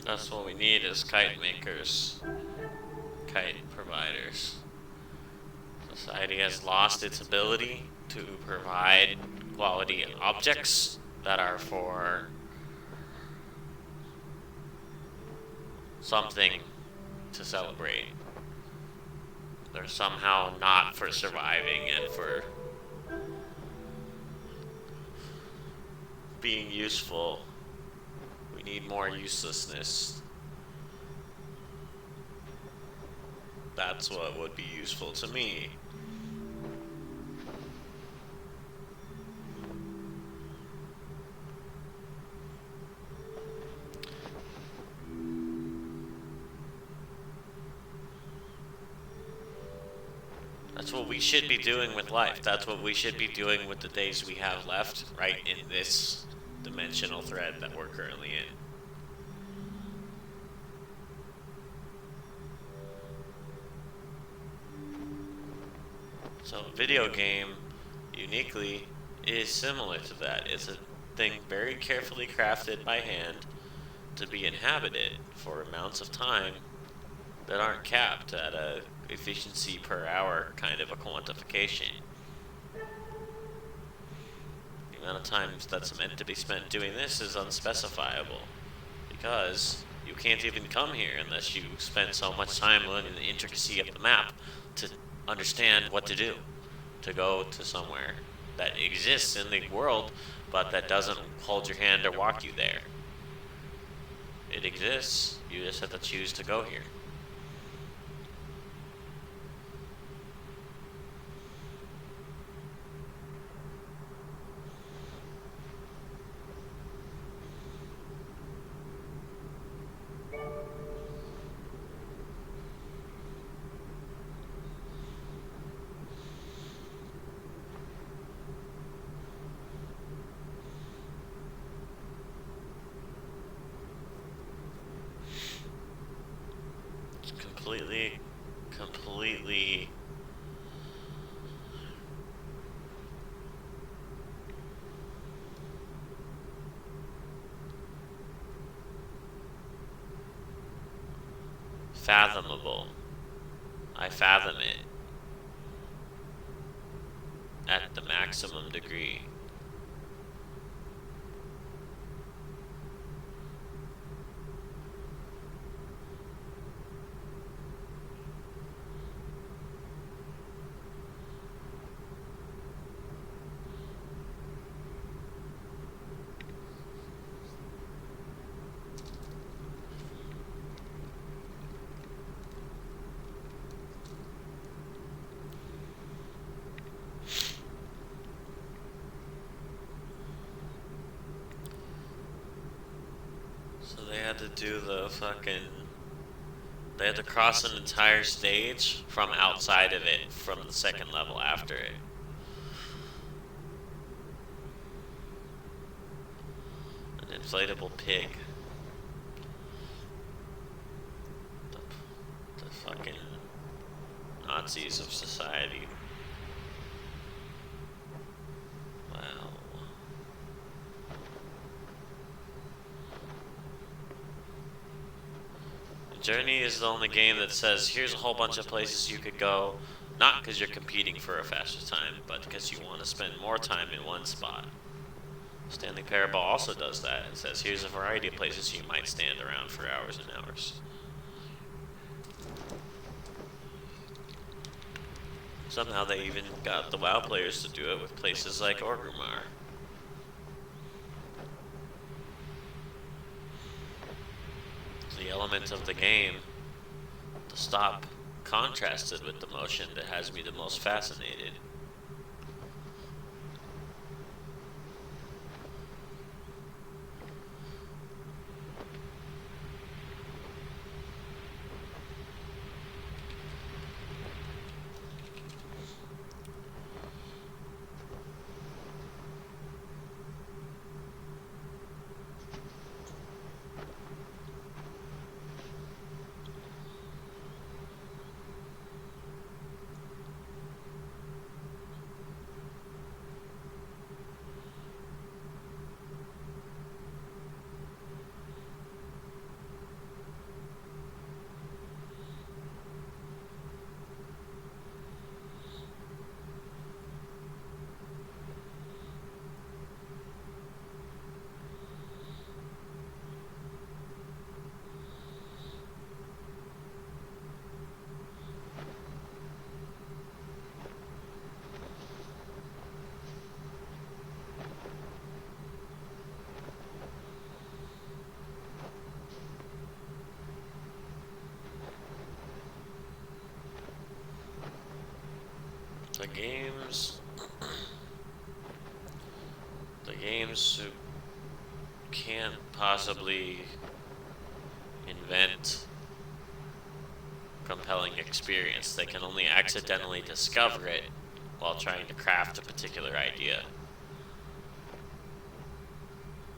That's what we need is kite makers, kite providers. Society has lost its ability to provide quality objects that are for something to celebrate. They're somehow not for surviving and for being useful. We need more uselessness. That's what would be useful to me. That's what we should be doing with life. That's what we should be doing with the days we have left, right in this dimensional thread that we're currently in. So a video game, uniquely, is similar to that. It's a thing very carefully crafted by hand to be inhabited for amounts of time that aren't capped at a efficiency per hour kind of a quantification. The amount of time that's meant to be spent doing this is unspecifiable, because you can't even come here unless you spend so much time learning the intricacy of the map to understand what to do, to go to somewhere that exists in the world, but that doesn't hold your hand or walk you there. It exists, you just have to choose to go here. Completely fathomable. I fathom it at the maximum degree. They had to do the fucking... They had to cross an entire stage from outside of it, from the second level after it. An inflatable pig. The fucking Nazis of society. Wow. Journey is the only game that says, here's a whole bunch of places you could go, not because you're competing for a faster time, but because you want to spend more time in one spot. Stanley Parable also does that. It says, here's a variety of places you might stand around for hours and hours. Somehow they even got the WoW players to do it with places like Orgrimmar. The element of the game, the stop contrasted with the motion, that has me the most fascinated. The games... The games can't possibly invent compelling experience. They can only accidentally discover it while trying to craft a particular idea.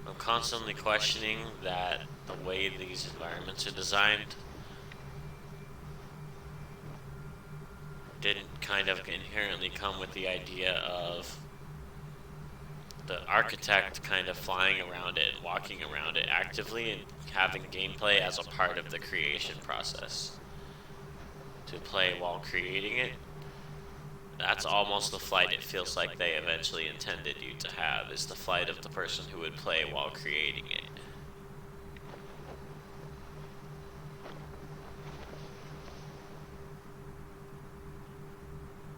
I'm constantly questioning that the way these environments are designed didn't kind of inherently come with the idea of the architect kind of flying around it and walking around it actively and having gameplay as a part of the creation process. To play while creating it, that's almost the flight it feels like they eventually intended you to have, is the flight of the person who would play while creating it.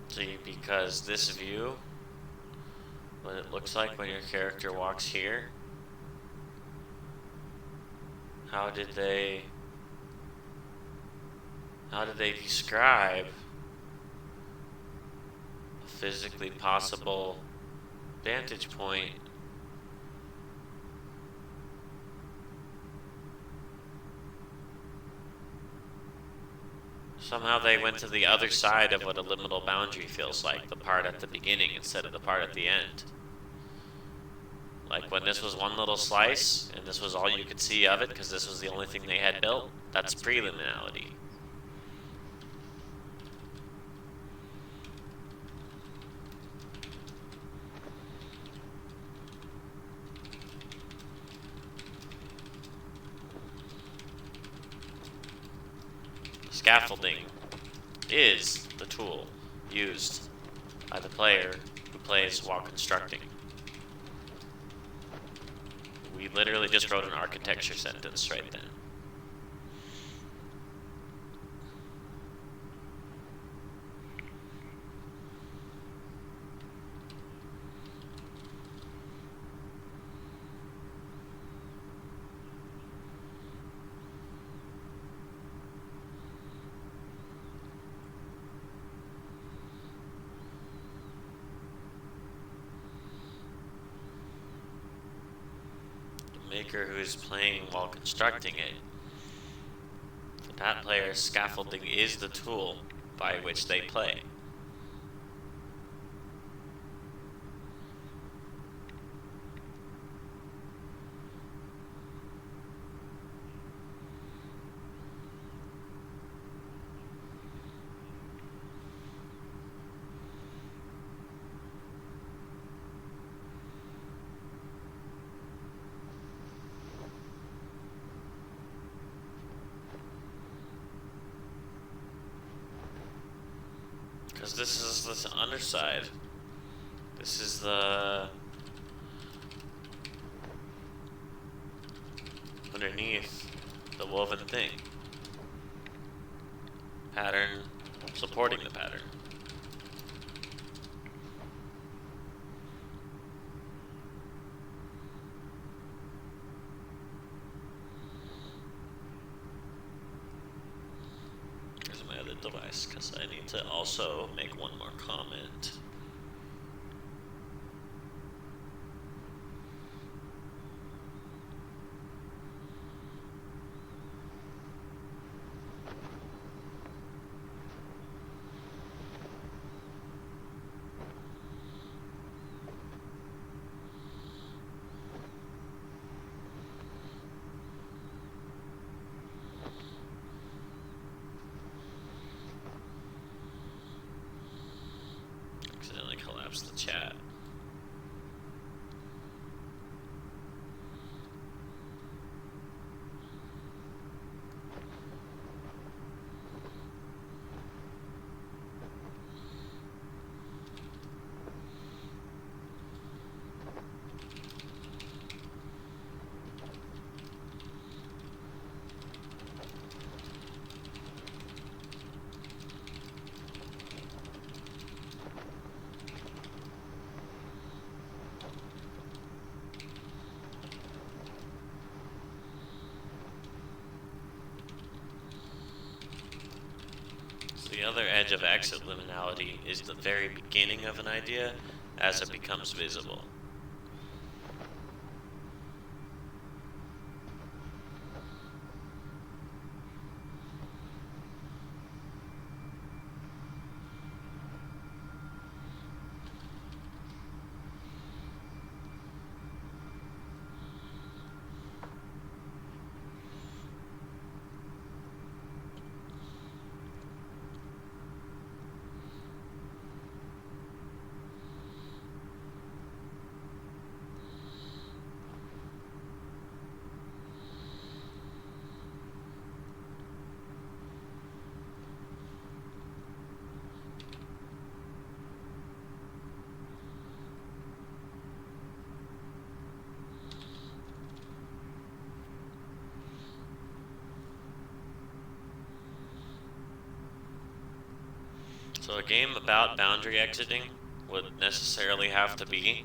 See, because this view, what it looks like when your character walks here, how did they describe a physically possible vantage point somehow they went to the other side of what a liminal boundary feels like, the part at the beginning instead of the part at the end. Like when this was one little slice, and this was all you could see of it because this was the only thing they had built, that's pre-liminality. Scaffolding is the tool used by the player who plays while constructing. We literally just wrote an architecture sentence right then. Maker who's playing while constructing it, that player's scaffolding is the tool by which they play. Because this is the underside. This is the underneath the woven thing. Pattern supporting the pattern. Device, because I need to also make one more comment. other edge of exit liminality is the very beginning of an idea as it becomes visible. So a game about boundary exiting would necessarily have to be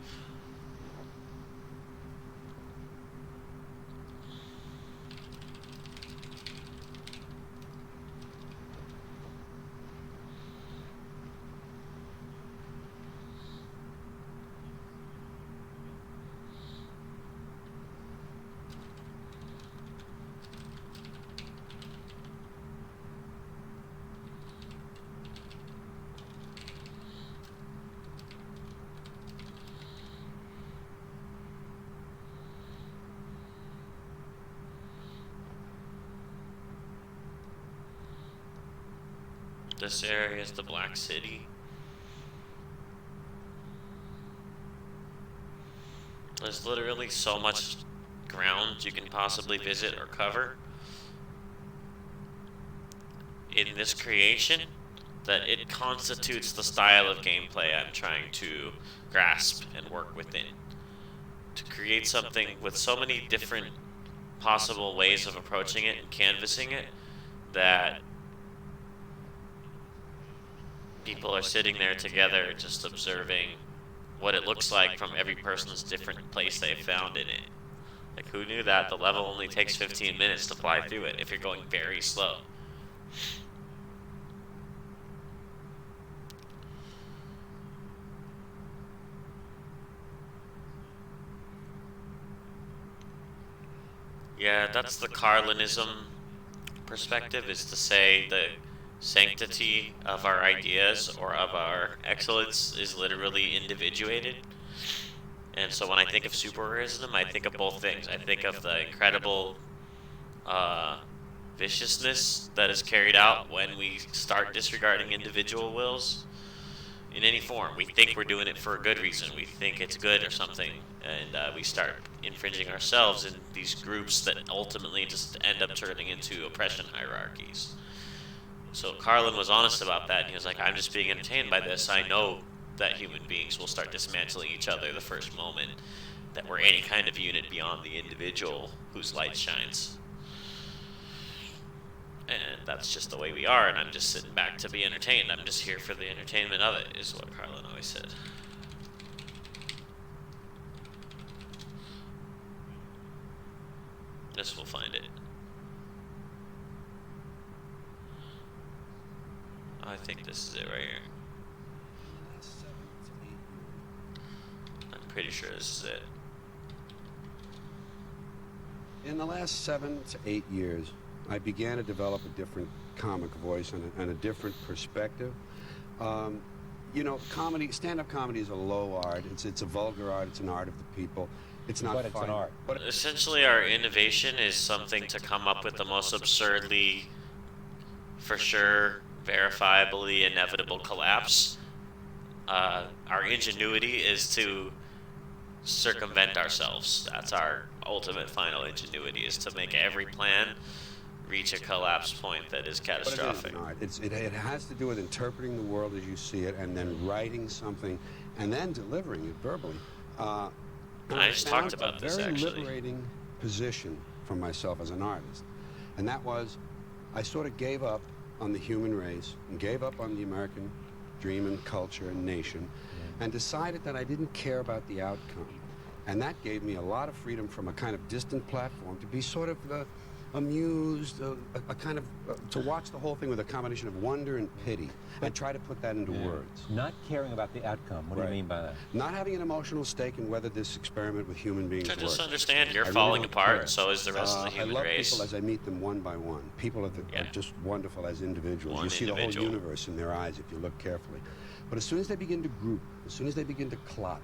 this area is the Black City. There's literally so much ground you can possibly visit or cover in this creation that it constitutes the style of gameplay I'm trying to grasp and work within. To create something with so many different possible ways of approaching it and canvassing it that people are sitting there together just observing what it looks like from every person's different place they found in it. Like, who knew that the level only takes 15 minutes to fly through it if you're going very slow? Yeah, that's the Carlinism perspective, is to say the sanctity of our ideas or of our excellence is literally individuated. And so when I think of superrealism, I think of both things. I think of the incredible viciousness that is carried out when we start disregarding individual wills in any form. We think we're doing it for a good reason. We think it's good or something, and we start infringing ourselves in these groups that ultimately just end up turning into oppression hierarchies. So Carlin was honest about that, and he was like, I'm just being entertained by this. I know that human beings will start dismantling each other the first moment that we're any kind of unit beyond the individual whose light shines. And that's just the way we are, and I'm just sitting back to be entertained. I'm just here for the entertainment of it, is what Carlin always said. This will find it. I think this is it right here. I'm pretty sure this is it. In the last 7 to 8 years, I began to develop a different comic voice and a different perspective. You know, comedy, stand-up comedy is a low art. It's a vulgar art. It's an art of the people. It's not But it's an art. But Essentially, our innovation is something to come up with the most absurdly, for sure, verifiably inevitable collapse. Our ingenuity is to circumvent ourselves. That's our ultimate final ingenuity, is to make every plan reach a collapse point that is catastrophic. But it has to do with interpreting the world as you see it, and then writing something, and then delivering it verbally. I just talked about this, actually. actually. A very liberating position for myself as an artist, and that was, I sort of gave up on the human race and gave up on the American dream and culture and nation, and decided that I didn't care about the outcome. And that gave me a lot of freedom from a kind of distant platform to be sort of a amused, a kind of, to watch the whole thing with a combination of wonder and pity, and try to put that into words. Not caring about the outcome. What do you mean by that? Not having an emotional stake in whether this experiment with human beings works. Just understand you're I really falling don't apart, care. and so is the rest of the human I love race. people as I meet them one by one. People are just wonderful as individuals. You see the whole universe in their eyes if you look carefully. But as soon as they begin to group, as soon as they begin to clot,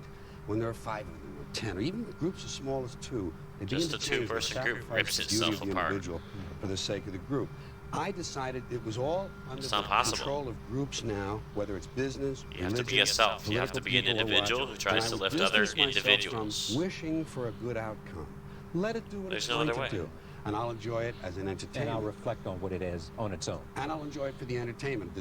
when there are 5 of them, or 10, or even groups as small as 2, they begin to change. Two-person group rips itself apart individual for the sake of the group. I decided it was all under the control of groups now, whether it's business, you have to be a self. You have to be an individual who tries to lift other individuals. From wishing for a good outcome. Let it do what it's going to do. And I'll enjoy it as an entertainment. And I'll reflect on what it is on its own. And I'll enjoy it for the entertainment.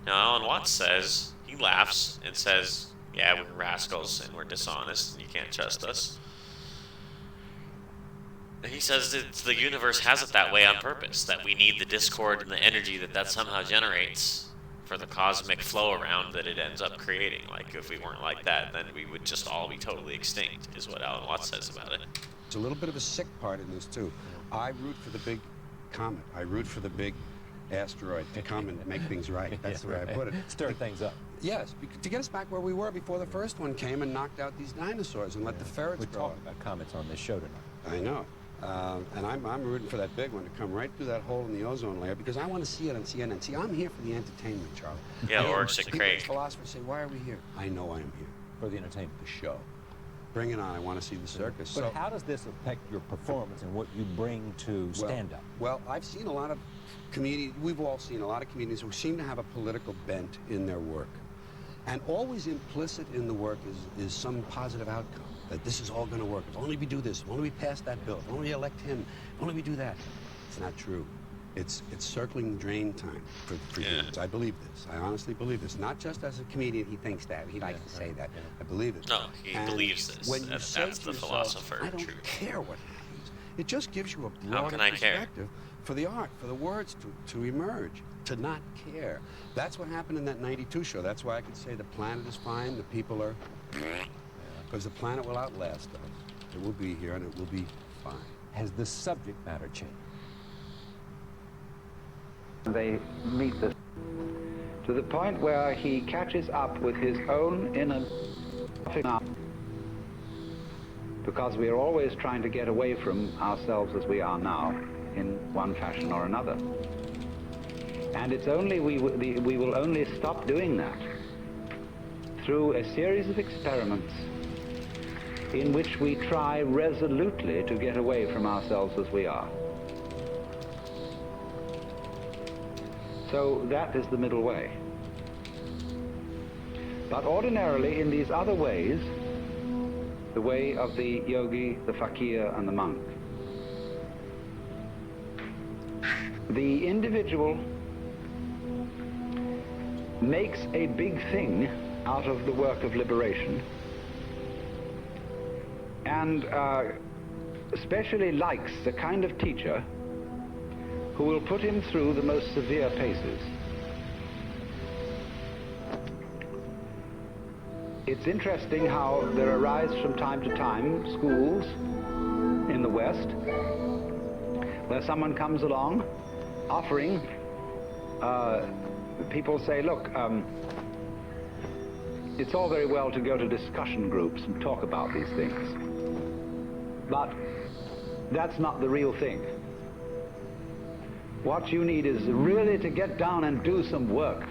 Now, Alan Watts says, he laughs and says, yeah, we're rascals and we're dishonest and you can't trust us. And he says that the universe has it that way on purpose, that we need the discord and the energy that somehow generates for the cosmic flow around that it ends up creating. Like, if we weren't like that, then we would just all be totally extinct, is what Alan Watts says about it. There's a little bit of a sick part in this, too. I root for the big comet. I root for the big asteroid to come and make things right. That's the way I put it. Stir things up. Yes, to get us back where we were before the first one came and knocked out these dinosaurs and let the ferrets grow. We're talking about comets on this show tonight. I know. And I'm rooting for that big one to come right through that hole in the ozone layer because I want to see it on CNN. See, I'm here for the entertainment, Charlie. Yeah, Oryx and Craig. Philosophers say, why are we here? I know I'm here. For the entertainment, the show. Bring it on. I want to see the circus. But how does this affect your performance and what you bring to stand-up? Well, I've seen a lot of comedians, we've all seen a lot of comedians who seem to have a political bent in their work. And always implicit in the work is some positive outcome, that this is all going to work. If only we do this, if only we pass that bill, if only we elect him, if only we do that. It's not true. It's circling drain time for humans. I believe this. I honestly believe this. Not just as a comedian, he thinks that. He likes to say that. I believe it. No, he believes this. When you say that's the yourself, philosopher. I don't care what happens. It just gives you a broader perspective for the art, for the words to emerge, to not care. That's what happened in that 92 show. That's why I could say the planet is fine, the people are... Because the planet will outlast us. It will be here and it will be fine. Has the subject matter changed? They meet to the point where he catches up with his own inner... Because we are always trying to get away from ourselves as we are now, in one fashion or another. And it's only we will only stop doing that through a series of experiments in which we try resolutely to get away from ourselves as we are. So that is the middle way. But ordinarily, in these other ways, the way of the yogi, the fakir, and the monk, the individual makes a big thing out of the work of liberation, and especially likes the kind of teacher who will put him through the most severe paces. It's interesting how there arise from time to time schools in the West where someone comes along offering, people say, look, it's all very well to go to discussion groups and talk about these things, but that's not the real thing. What you need is really to get down and do some work.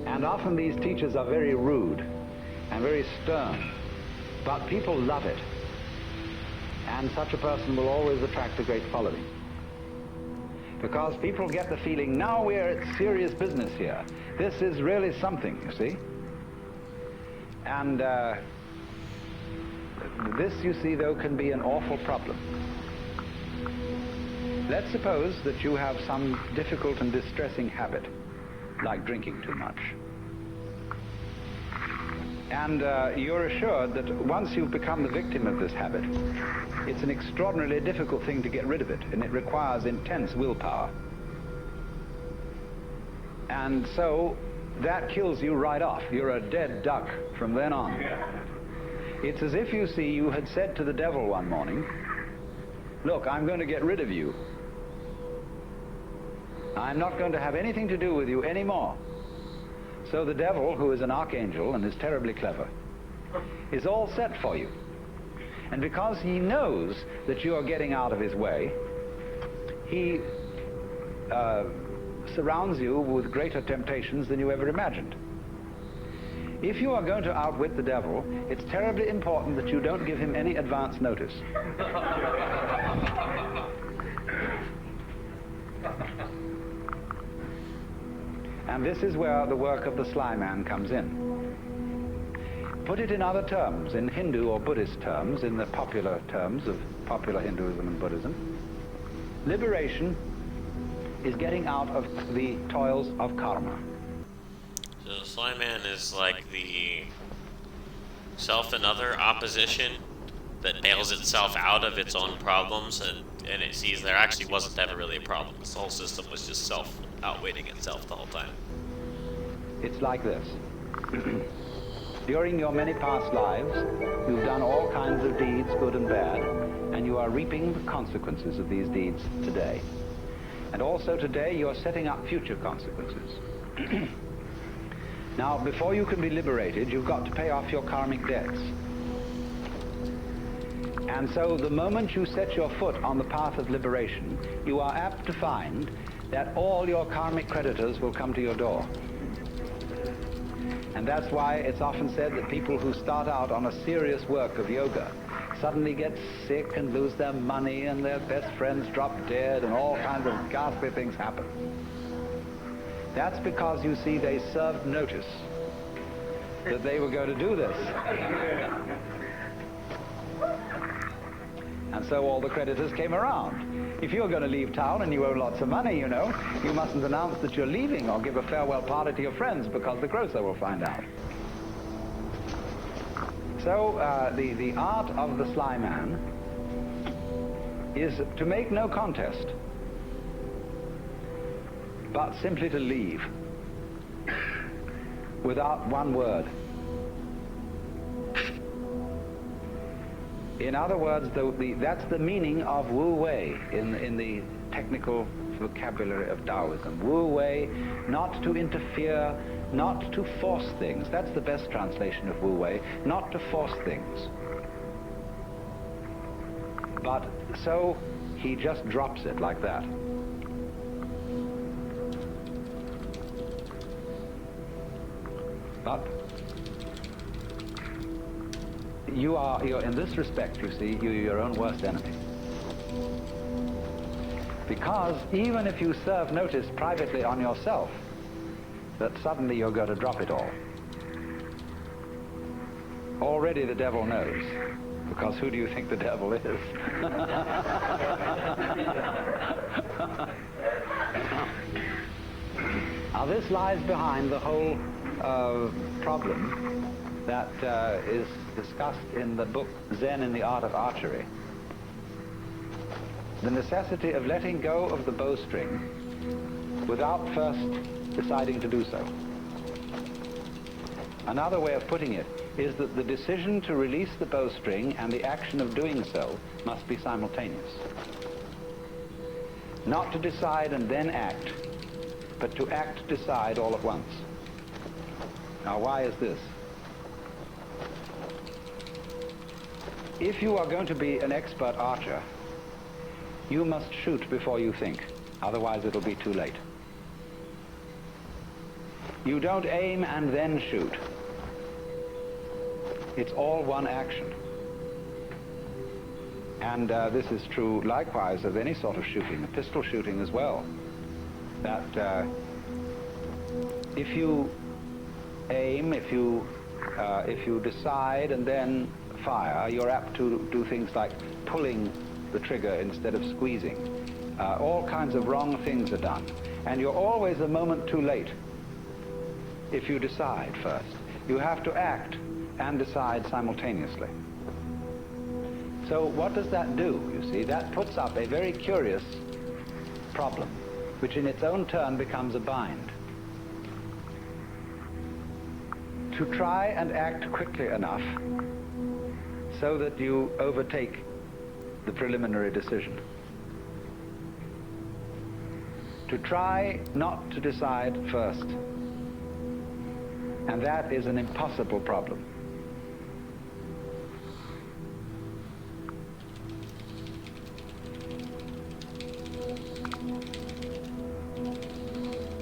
And often these teachers are very rude and very stern, but people love it. And such a person will always attract a great following. Because people get the feeling, now we're at serious business here. This is really something, you see. And this, you see, though, can be an awful problem. Let's suppose that you have some difficult and distressing habit, like drinking too much. And you're assured that once you've become the victim of this habit, it's an extraordinarily difficult thing to get rid of it, and it requires intense willpower. And so that kills you right off. You're a dead duck from then on. It's as if, you see, you had said to the devil one morning, look, I'm going to get rid of you. I'm not going to have anything to do with you anymore. So the devil, who is an archangel and is terribly clever, is all set for you. And because he knows that you are getting out of his way, he surrounds you with greater temptations than you ever imagined. If you are going to outwit the devil, it's terribly important that you don't give him any advance notice. And this is where the work of the sly man comes in. Put it in other terms, in Hindu or Buddhist terms, in the popular terms of popular Hinduism and Buddhism, liberation is getting out of the toils of karma. So the sly man is like the self and other opposition that bails itself out of its own problems, and it sees there actually wasn't ever really a problem. This whole system was just self outwitting itself the whole time. It's like this. During your many past lives, you've done all kinds of deeds, good and bad, and you are reaping the consequences of these deeds today. And also today, you're setting up future consequences. Now, before you can be liberated, you've got to pay off your karmic debts. And so the moment you set your foot on the path of liberation, you are apt to find that all your karmic creditors will come to your door. And that's why it's often said that people who start out on a serious work of yoga suddenly get sick and lose their money and their best friends drop dead and all kinds of ghastly things happen. That's because, you see, they served notice that they were going to do this. And so all the creditors came around. If you're going to leave town and you owe lots of money, you know, you mustn't announce that you're leaving or give a farewell party to your friends because the grocer will find out. So the art of the sly man is to make no contest, but simply to leave without one word. In other words, that's the meaning of Wu Wei in the technical vocabulary of Taoism. Wu Wei, not to interfere, not to force things. That's the best translation of Wu Wei, not to force things. But so he just drops it like that. But you're in this respect, you see, you're your own worst enemy. Because even if you serve notice privately on yourself, that suddenly you're going to drop it all. Already the devil knows, because who do you think the devil is? Now this lies behind the whole problem that is discussed in the book Zen in the Art of Archery. The necessity of letting go of the bowstring without first deciding to do so. Another way of putting it is that the decision to release the bowstring and the action of doing so must be simultaneous. Not to decide and then act, but to act, decide all at once. Now, why is this? If you are going to be an expert archer, you must shoot before you think, otherwise it'll be too late. You don't aim and then shoot. It's all one action. And this is true likewise of any sort of shooting, pistol shooting as well. That if you aim, if you decide and then fire, you're apt to do things like pulling the trigger instead of squeezing. All kinds of wrong things are done. And you're always a moment too late if you decide first. You have to act and decide simultaneously. So what does that do, you see? That puts up a very curious problem, which in its own turn becomes a bind. To try and act quickly enough so that you overtake the preliminary decision. To try not to decide first. And that is an impossible problem.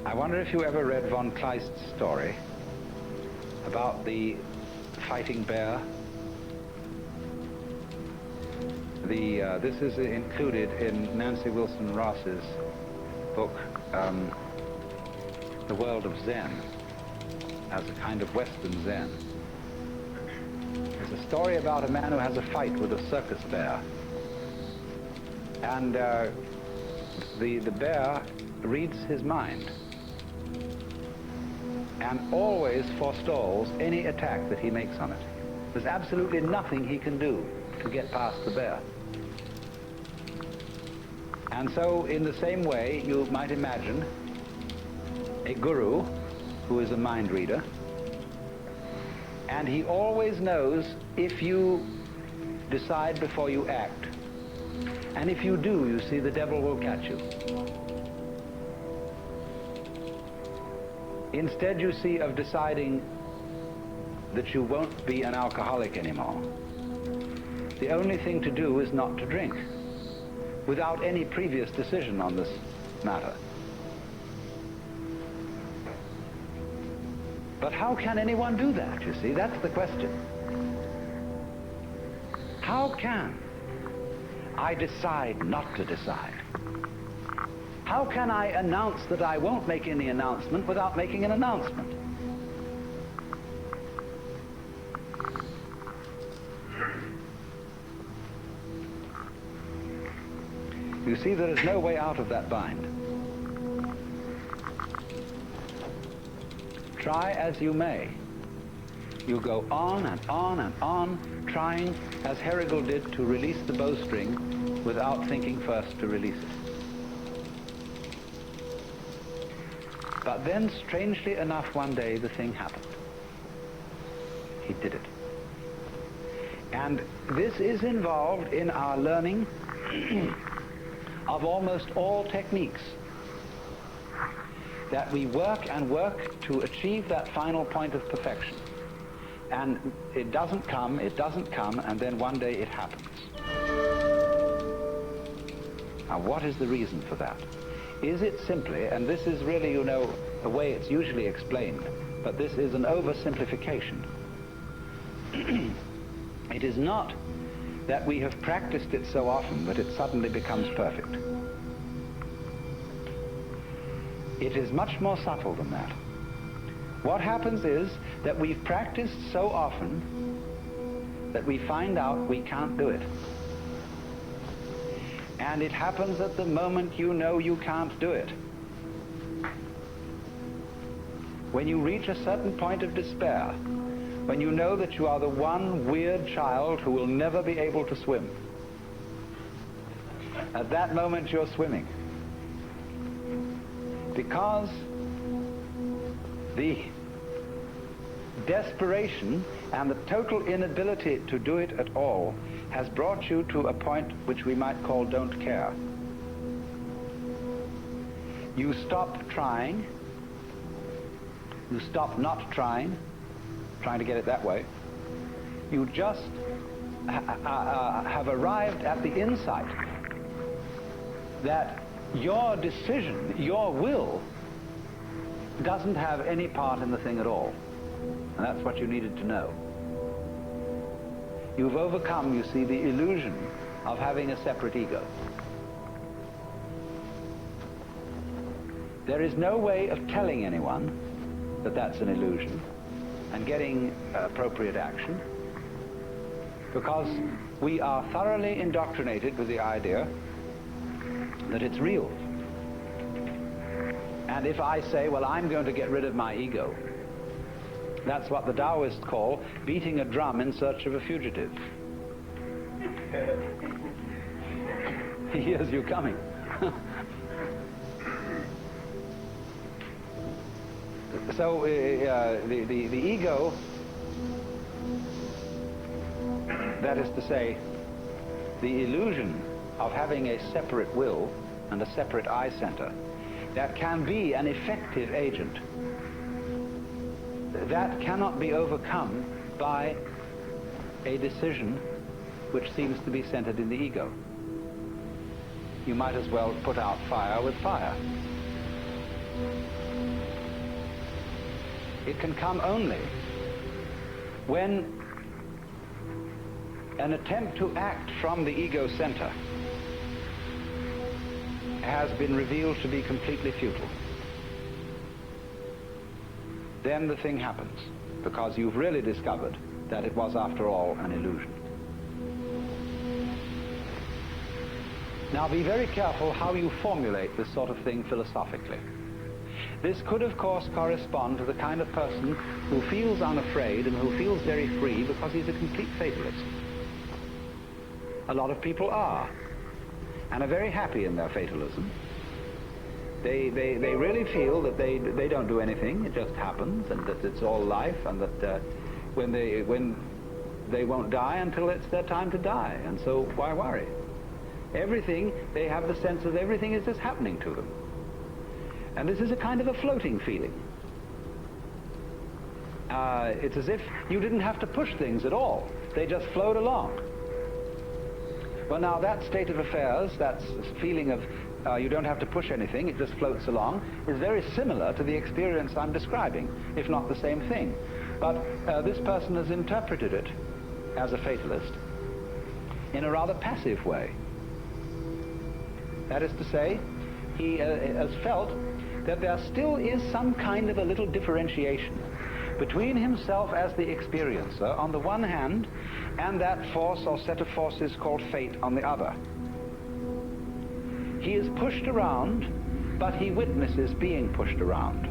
I wonder if you ever read von Kleist's story about the fighting bear. This is included in Nancy Wilson Ross's book, The World of Zen, as a kind of Western Zen. It's a story about a man who has a fight with a circus bear. And the bear reads his mind and always forestalls any attack that he makes on it. There's absolutely nothing he can do to get past the bear. And so, in the same way, you might imagine a guru who is a mind reader, and he always knows if you decide before you act. And if you do, you see, the devil will catch you. Instead, you see, of deciding that you won't be an alcoholic anymore, the only thing to do is not to drink, without any previous decision on this matter. But how can anyone do that, you see? That's the question. How can I decide not to decide? How can I announce that I won't make any announcement without making an announcement? You see, there is no way out of that bind. Try as you may. You go on and on and on, trying, as Herrigal did, to release the bowstring without thinking first to release it. But then, strangely enough, one day the thing happened. He did it. And this is involved in our learning of almost all techniques. That we work and work to achieve that final point of perfection. And it doesn't come, and then one day it happens. Now, what is the reason for that? Is it simply, and this is really, you know, the way it's usually explained, but this is an oversimplification. It is not that we have practiced it so often that it suddenly becomes perfect. It is much more subtle than that. What happens is that we've practiced so often that we find out we can't do it. And it happens at the moment you know you can't do it. When you reach a certain point of despair, when you know that you are the one weird child who will never be able to swim, at that moment you're swimming. Because the desperation and the total inability to do it at all has brought you to a point which we might call don't care. You stop trying, you stop not trying to get it that way. You just have arrived at the insight that your decision, your will, doesn't have any part in the thing at all. And that's what you needed to know. You've overcome, you see, the illusion of having a separate ego. There is no way of telling anyone that that's an illusion and getting appropriate action, because we are thoroughly indoctrinated with the idea that it's real. And if I say, well, I'm going to get rid of my ego, that's what the Taoists call beating a drum in search of a fugitive. He hears you coming. So the ego, that is to say, the illusion of having a separate will and a separate I center that can be an effective agent, that cannot be overcome by a decision which seems to be centered in the ego. You might as well put out fire with fire. It can come only when an attempt to act from the ego center has been revealed to be completely futile. Then the thing happens, because you've really discovered that it was, after all, an illusion. Now, be very careful how you formulate this sort of thing philosophically. This could, of course, correspond to the kind of person who feels unafraid and who feels very free because he's a complete fatalist. A lot of people are, and are very happy in their fatalism. They really feel that they don't do anything, it just happens, and that it's all life, and that when they won't die until it's their time to die, and so why worry? Everything, they have the sense that everything is just happening to them. And this is a kind of a floating feeling. It's as if you didn't have to push things at all. They just flowed along. Well, now that state of affairs, that feeling of you don't have to push anything, it just floats along, is very similar to the experience I'm describing, if not the same thing. But this person has interpreted it as a fatalist in a rather passive way. That is to say, he has felt that there still is some kind of a little differentiation between himself as the experiencer on the one hand and that force or set of forces called fate on the other. He is pushed around, but he witnesses being pushed around.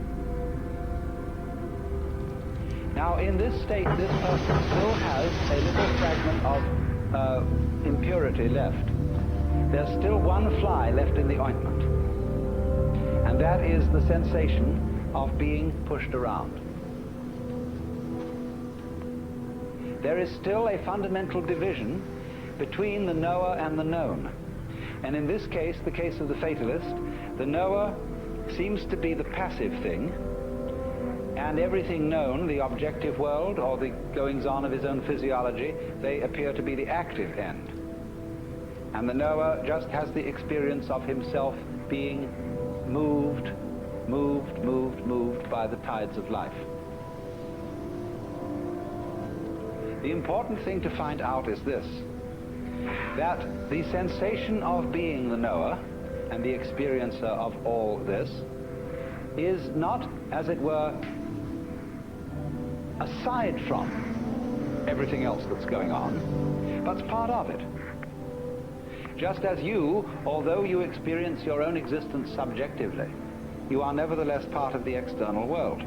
Now, in this state, this person still has a little fragment of impurity left. There's still one fly left in the ointment, and that is the sensation of being pushed around. There is still a fundamental division between the knower and the known. And in this case, the case of the fatalist, the knower seems to be the passive thing, and everything known, the objective world or the goings-on of his own physiology, they appear to be the active end. And the knower just has the experience of himself being moved by the tides of life. The important thing to find out is this, that the sensation of being the knower and the experiencer of all this is not, as it were, aside from everything else that's going on, but it's part of it. Just as you, although you experience your own existence subjectively, you are nevertheless part of the external world.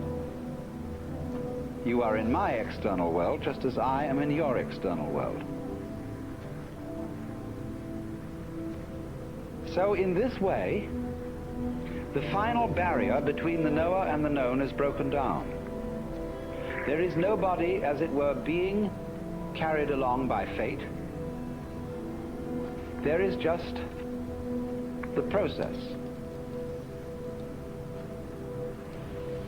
You are in my external world just as I am in your external world. So in this way, the final barrier between the knower and the known is broken down. There is nobody, as it were, being carried along by fate. There is just the process.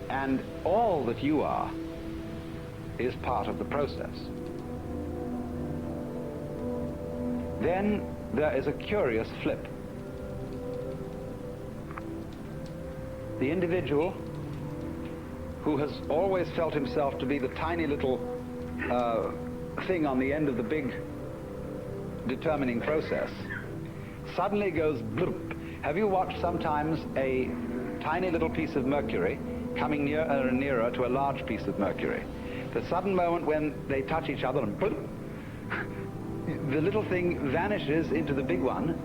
And all that you are is part of the process. Then there is a curious flip. The individual who has always felt himself to be the tiny little thing on the end of the big determining process suddenly goes bloop. Have you watched sometimes a tiny little piece of mercury coming nearer and nearer to a large piece of mercury? The sudden moment when they touch each other and bloop, the little thing vanishes into the big one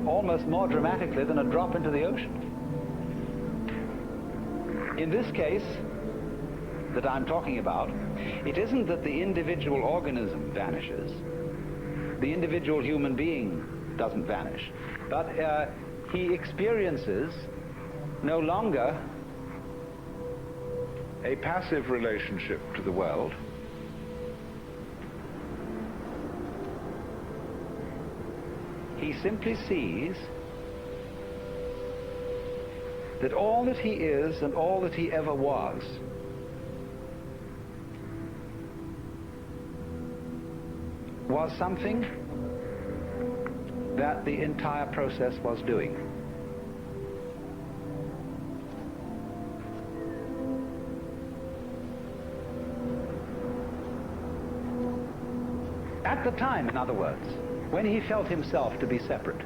almost more dramatically than a drop into the ocean. In this case that I'm talking about, it isn't that the individual organism vanishes. The individual human being doesn't vanish. But he experiences no longer a passive relationship to the world, he simply sees that all that he is and all that he ever was something that the entire process was doing. At the time, in other words, when he felt himself to be separate,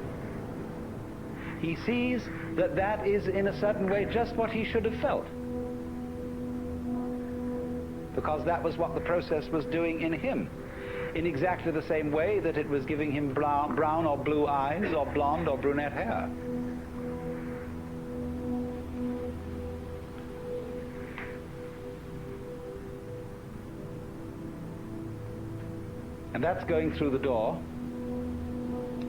he sees that that is in a certain way just what he should have felt, because that was what the process was doing in him, in exactly the same way that it was giving him brown or blue eyes or blonde or brunette hair. And that's going through the door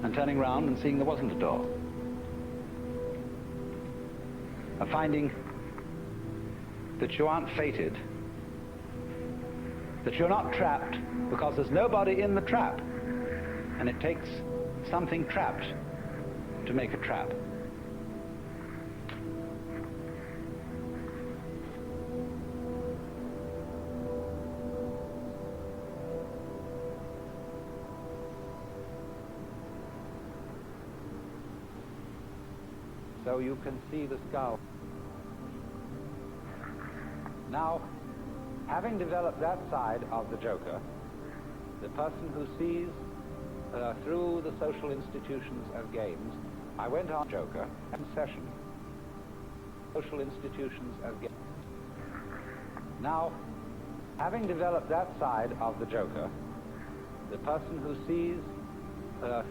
and turning around and seeing there wasn't a door. A finding that you aren't fated, that you're not trapped, because there's nobody in the trap, and it takes something trapped to make a trap. So you can see the skull. Now, having developed that side of the Joker, the person who sees through the social institutions as games, I went on Joker and session. Social institutions as games. Now, having developed that side of the Joker, the person who sees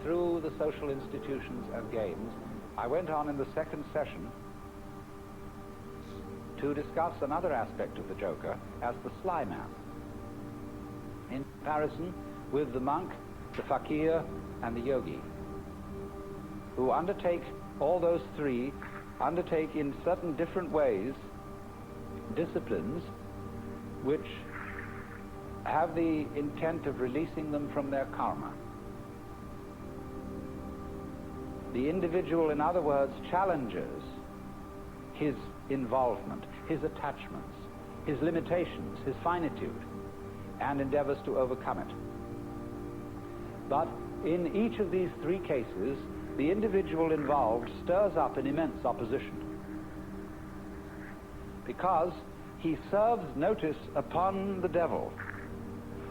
through the social institutions as games, I went on in the second session to discuss another aspect of the Joker as the sly man, in comparison with the monk, the fakir, and the yogi, who undertake, all those three undertake in certain different ways disciplines which have the intent of releasing them from their karma. The individual, in other words, challenges his involvement, his attachments, his limitations, his finitude, and endeavors to overcome it. But in each of these three cases, the individual involved stirs up an immense opposition, because he serves notice upon the devil,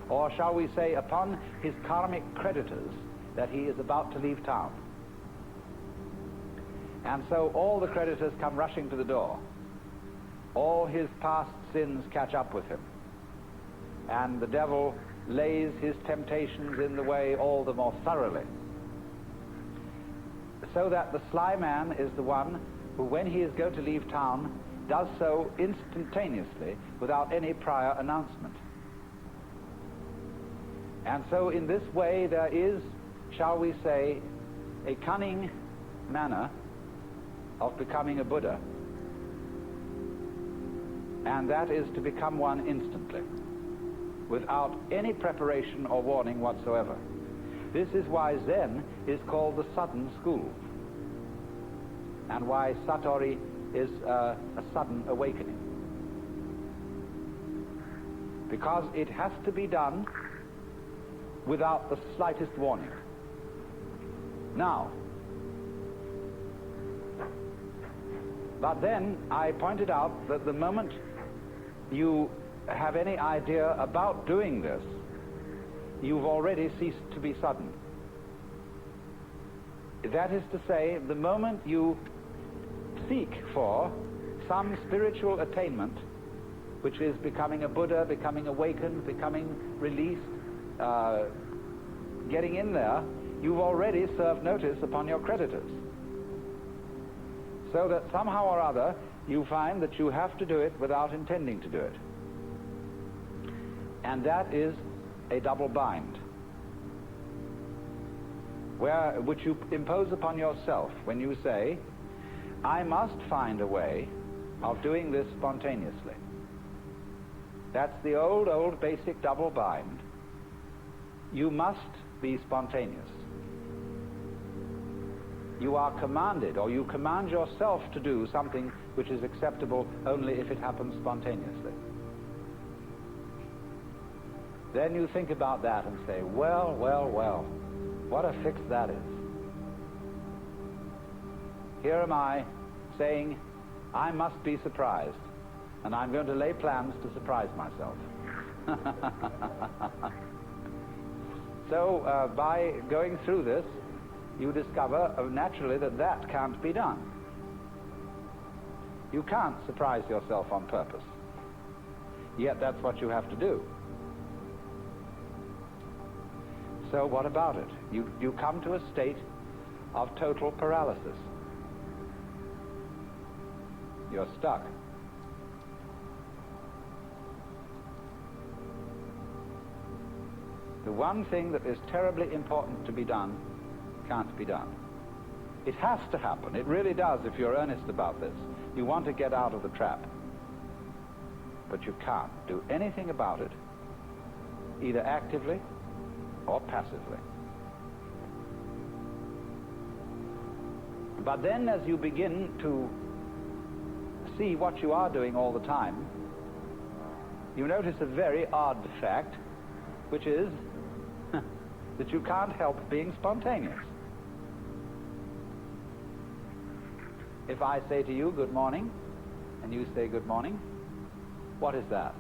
or shall we say upon his karmic creditors, that he is about to leave town. And so all the creditors come rushing to the door. All his past sins catch up with him. And the devil lays his temptations in the way all the more thoroughly. So that the sly man is the one who, when he is going to leave town, does so instantaneously without any prior announcement. And so in this way there is, shall we say, a cunning manner of becoming a Buddha, and that is to become one instantly, without any preparation or warning whatsoever. This is why Zen is called the sudden school, and why Satori is a sudden awakening, because it has to be done without the slightest warning. Now, but then I pointed out that the moment you have any idea about doing this, you've already ceased to be sudden. That is to say, the moment you seek for some spiritual attainment, which is becoming a Buddha, becoming awakened, becoming released, getting in there, you've already served notice upon your creditors. So that somehow or other you find that you have to do it without intending to do it. And that is a double bind, which you impose upon yourself when you say, I must find a way of doing this spontaneously. That's the old basic double bind. You must be spontaneous. You are commanded, or you command yourself to do something which is acceptable only if it happens spontaneously. Then you think about that and say, well, well, well, what a fix that is. Here am I saying, I must be surprised, and I'm going to lay plans to surprise myself. So by going through this, you discover naturally that that can't be done. You can't surprise yourself on purpose. Yet that's what you have to do. So what about it? You come to a state of total paralysis. You're stuck. The one thing that is terribly important to be done can't be done. It has to happen. It really does if you're earnest about this. You want to get out of the trap. But you can't do anything about it, either actively or passively. But then as you begin to see what you are doing all the time, you notice a very odd fact, which is that you can't help being spontaneous. If I say to you, good morning, and you say good morning, what is that?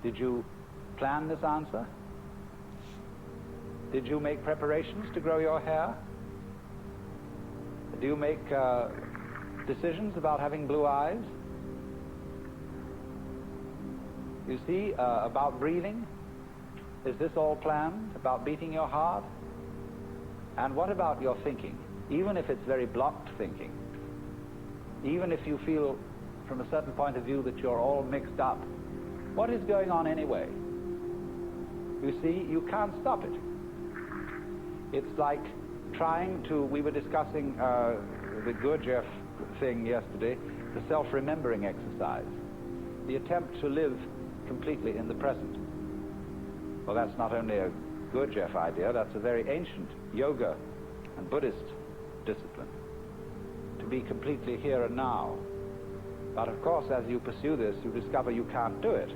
Did you plan this answer? Did you make preparations to grow your hair? Do you make decisions about having blue eyes? You see, about breathing? Is this all planned? About beating your heart? And what about your thinking? Even if it's very blocked thinking, even if you feel from a certain point of view that you're all mixed up, what is going on anyway? You see, you can't stop it. It's like trying to, we were discussing the Gurdjieff thing yesterday, the self-remembering exercise, the attempt to live completely in the present. Well, that's not only a Gurdjieff idea, that's a very ancient yoga and Buddhist discipline, to be completely here and now. But of course, as you pursue this, you discover you can't do it,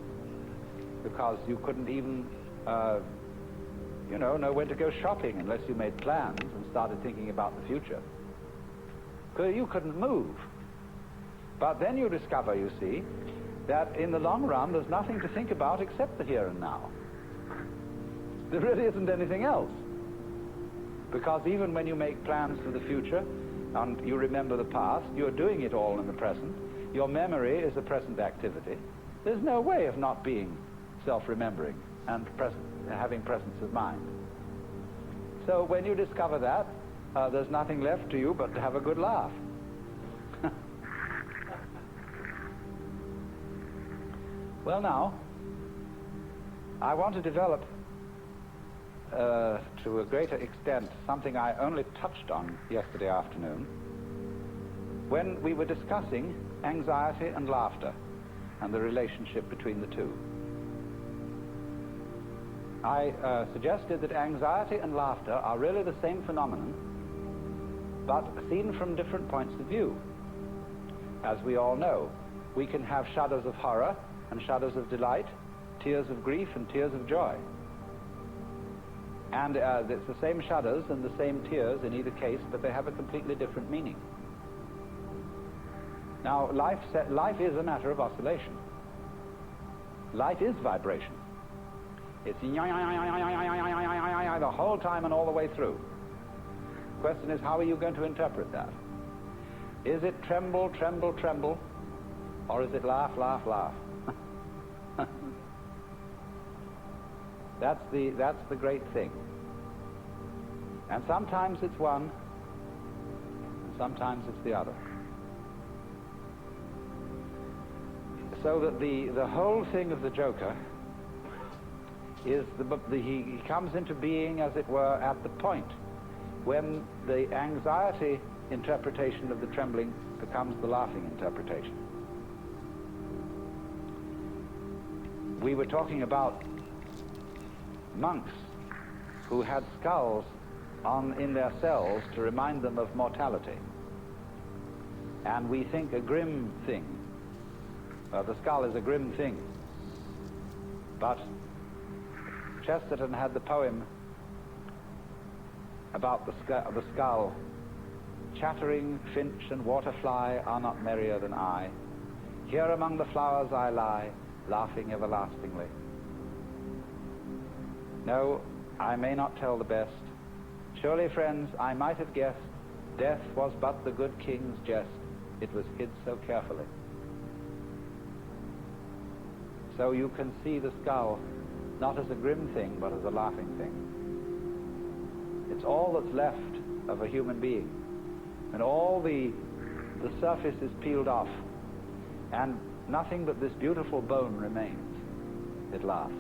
because you couldn't even know when to go shopping unless you made plans and started thinking about the future. You couldn't move. But then you discover, you see, that in the long run there's nothing to think about except the here and now. There really isn't anything else. Because even when you make plans for the future and you remember the past, you're doing it all in the present. Your memory is a present activity. There's no way of not being self-remembering and having presence of mind. So when you discover that, there's nothing left to you but to have a good laugh. Well, now, I want to develop to a greater extent something I only touched on yesterday afternoon when we were discussing anxiety and laughter and the relationship between the two. I suggested that anxiety and laughter are really the same phenomenon, but seen from different points of view. As we all know, we can have shudders of horror and shudders of delight, tears of grief and tears of joy. And it's the same shudders and the same tears in either case, but they have a completely different meaning. Now, life is a matter of oscillation. Life is vibration. It's the whole time and all the way through. The question is, how are you going to interpret that? Is it tremble, tremble, tremble, or is it laugh, laugh, laugh? That's the great thing. And sometimes it's one, and sometimes it's the other. So that the whole thing of the Joker is he comes into being, as it were, at the point when the anxiety interpretation of the trembling becomes the laughing interpretation. We were talking about monks who had skulls in their cells to remind them of mortality. And we think a grim thing. The skull is a grim thing. But Chesterton had the poem about the skull. Chattering finch and waterfly are not merrier than I. Here among the flowers I lie, laughing everlastingly. No, I may not tell the best. Surely, friends, I might have guessed death was but the good king's jest. It was hid so carefully. So you can see the skull not as a grim thing, but as a laughing thing. It's all that's left of a human being. And all the surface is peeled off, and nothing but this beautiful bone remains. It laughs.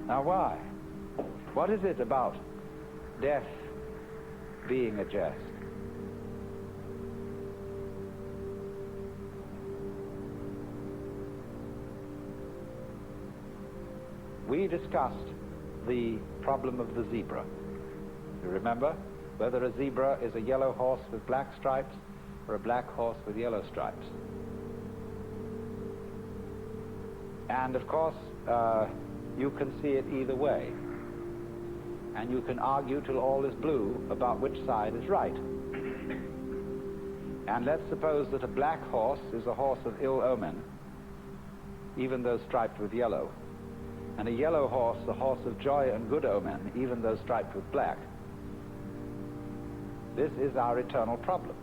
Now why? What is it about death being a jest? We discussed the problem of the zebra. You remember whether a zebra is a yellow horse with black stripes or a black horse with yellow stripes. And of course, you can see it either way. And you can argue till all is blue about which side is right. And let's suppose that a black horse is a horse of ill omen, even though striped with yellow. And a yellow horse, a horse of joy and good omen, even though striped with black. This is our eternal problem.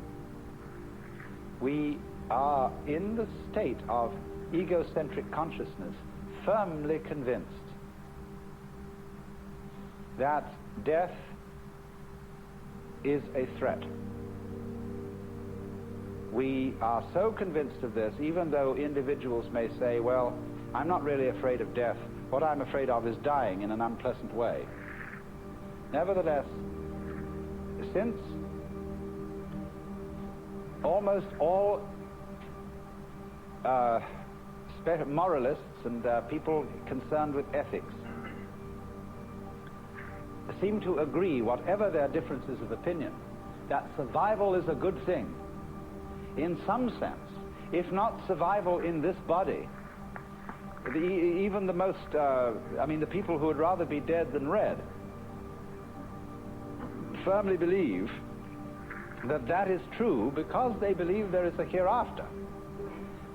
We are in the state of egocentric consciousness, firmly convinced that death is a threat. We are so convinced of this, even though individuals may say, well, I'm not really afraid of death. What I'm afraid of is dying in an unpleasant way. Nevertheless, since almost all moralists and people concerned with ethics seem to agree, whatever their differences of opinion, that survival is a good thing, in some sense, if not survival in this body, even the most, the people who would rather be dead than red, firmly believe that that is true because they believe there is a hereafter,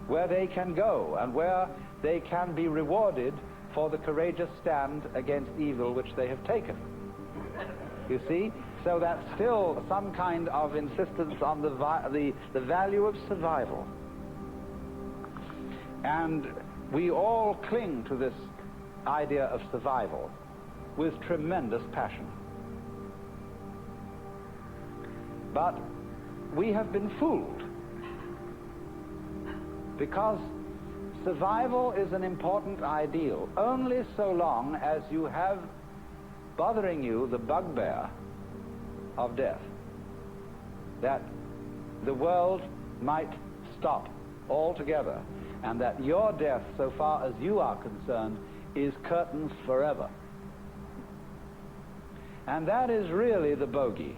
where they can go and where they can be rewarded for the courageous stand against evil which they have taken. You see? So that's still some kind of insistence on the value of survival. And we all cling to this idea of survival with tremendous passion. But we have been fooled, because survival is an important ideal only so long as you have bothering you the bugbear of death, that the world might stop altogether, and that your death, so far as you are concerned, is curtains forever. And that is really the bogey.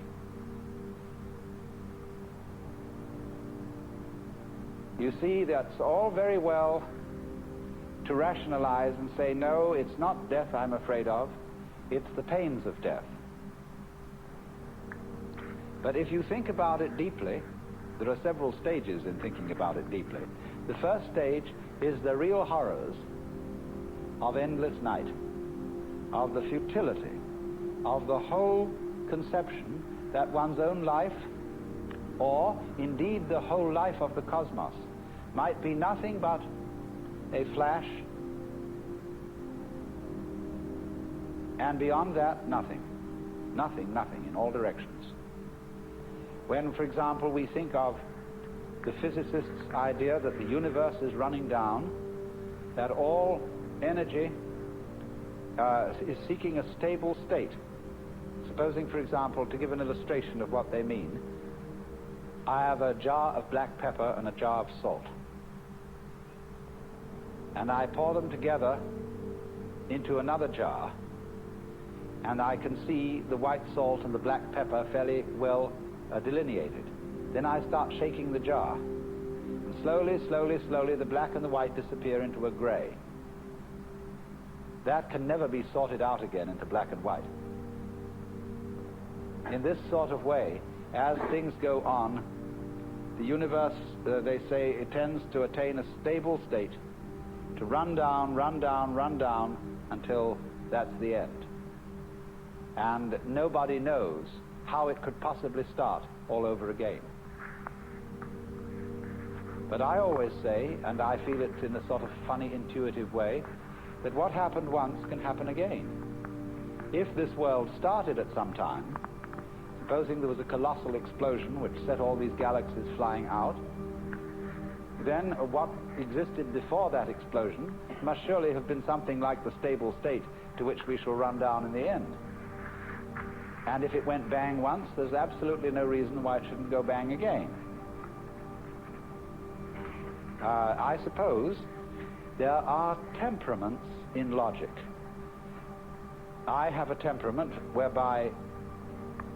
You see, that's all very well to rationalize and say, no, it's not death I'm afraid of, it's the pains of death. But if you think about it deeply, there are several stages in thinking about it deeply. The first stage is the real horrors of endless night, of the futility, of the whole conception that one's own life, or indeed the whole life of the cosmos, might be nothing but a flash, and beyond that, nothing. Nothing, nothing, in all directions. When, for example, we think of the physicist's idea that the universe is running down, that all energy is seeking a stable state. Supposing, for example, to give an illustration of what they mean, I have a jar of black pepper and a jar of salt, and I pour them together into another jar, and I can see the white salt and the black pepper fairly well delineated. Then I start shaking the jar, and slowly, slowly, slowly the black and the white disappear into a gray. That can never be sorted out again into black and white. In this sort of way, as things go on, the universe, they say, it tends to attain a stable state, to run down, run down, run down, until that's the end. And nobody knows how it could possibly start all over again. But I always say, and I feel it in a sort of funny, intuitive way, that what happened once can happen again. If this world started at some time, supposing there was a colossal explosion which set all these galaxies flying out, then what existed before that explosion must surely have been something like the stable state to which we shall run down in the end. And if it went bang once, there's absolutely no reason why it shouldn't go bang again. I suppose there are temperaments in logic. I have a temperament whereby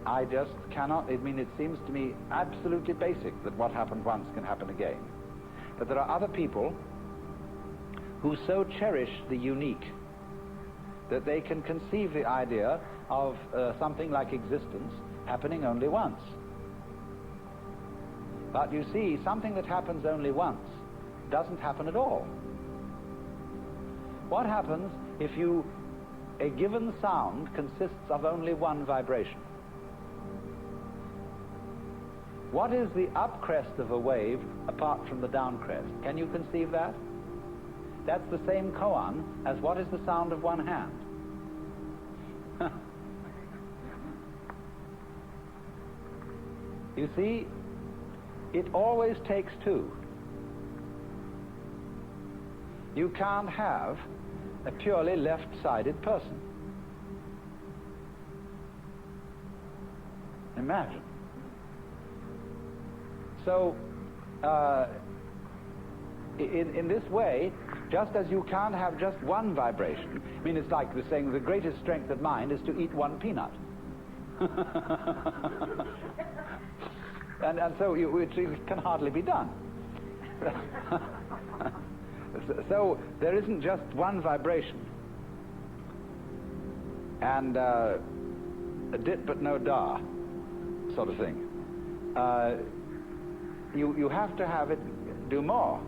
I just cannot, it seems to me absolutely basic that what happened once can happen again. But there are other people who so cherish the unique that they can conceive the idea of something like existence happening only once. But you see, something that happens only once doesn't happen at all. What happens if a given sound consists of only one vibration? What is the up crest of a wave apart from the down crest? Can you conceive that? That's the same koan as what is the sound of one hand. You see, it always takes two. You can't have a purely left-sided person. Imagine. So, in this way, just as you can't have just one vibration, it's like the saying, the greatest strength of mind is to eat one peanut. and so it can hardly be done. So there isn't just one vibration. And a dit but no da sort of thing. You have to have it do more.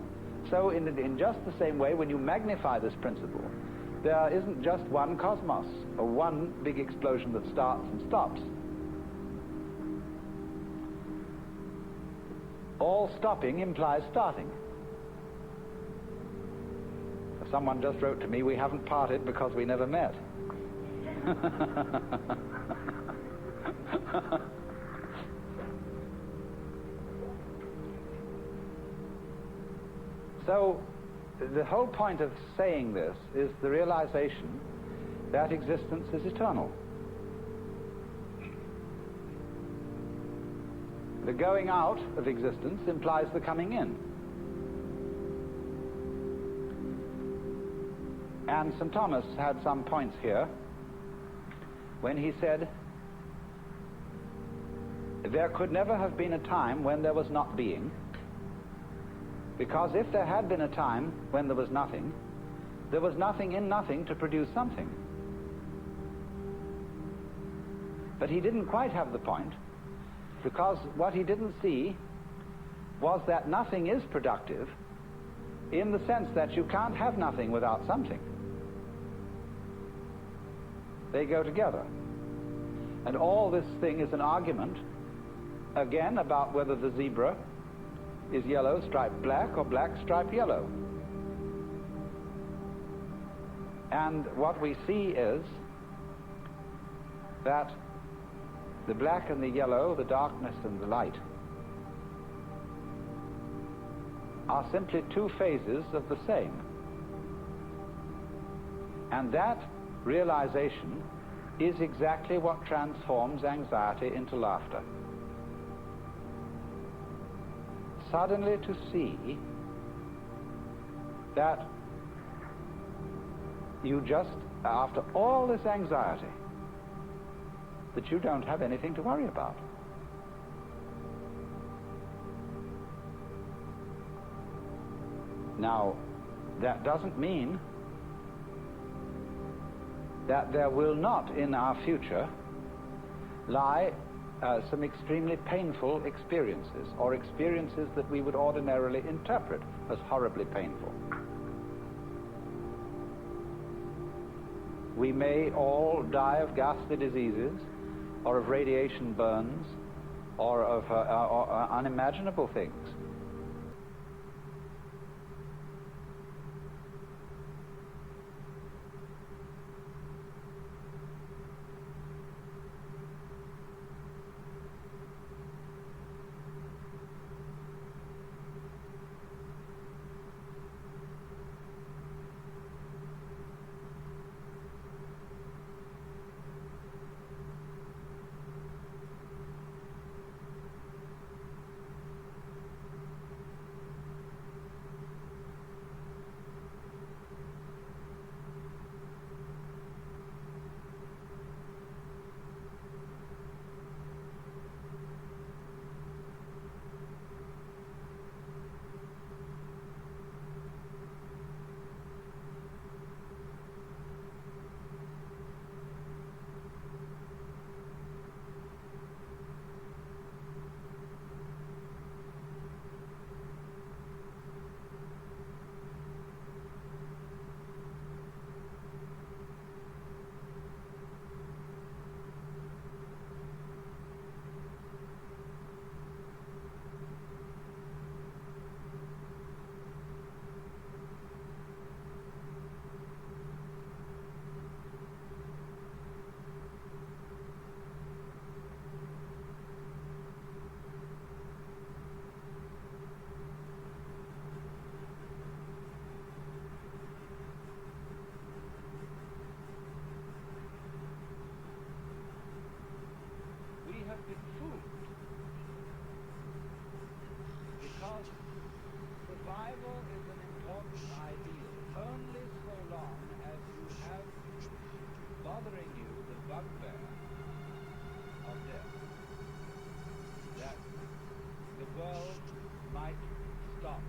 So in just the same way, when you magnify this principle, there isn't just one cosmos, or one big explosion that starts and stops. All stopping implies starting. Someone just wrote to me, we haven't parted because we never met. So, the whole point of saying this is the realization that existence is eternal. The going out of existence implies the coming in. And St. Thomas had some points here when he said, there could never have been a time when there was not being, because if there had been a time when there was nothing in nothing to produce something. But he didn't quite have the point, because what he didn't see was that nothing is productive in the sense that you can't have nothing without something. They go together. And all this thing is an argument, again, about whether the zebra is yellow striped black or black striped yellow. And what we see is that the black and the yellow, the darkness and the light, are simply two phases of the same. And that realization is exactly what transforms anxiety into laughter. Suddenly to see that you just after all this anxiety, that you don't have anything to worry about. Now, that doesn't mean that there will not in our future lie some extremely painful experiences, or experiences that we would ordinarily interpret as horribly painful. We may all die of ghastly diseases, or of radiation burns, or of unimaginable things. Because survival is an important ideal only so long as you have bothering you the bugbear of death. That the world might stop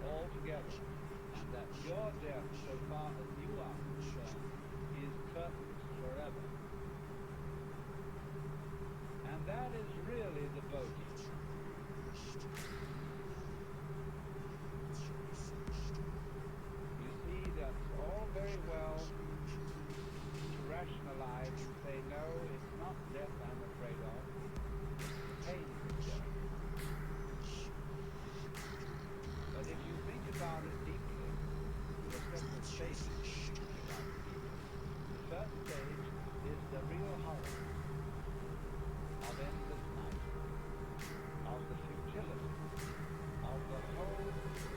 altogether, and that your death, so far as you are concerned, is curtains forever. And that is really the bogey. You see, that's all very well to rationalize and say, no, it's not death I'm afraid of, it's pain is death. But if you think about it deeply, there are several stages to think about it deeply. The first stage is the real horror of endless night, of the futility, of the whole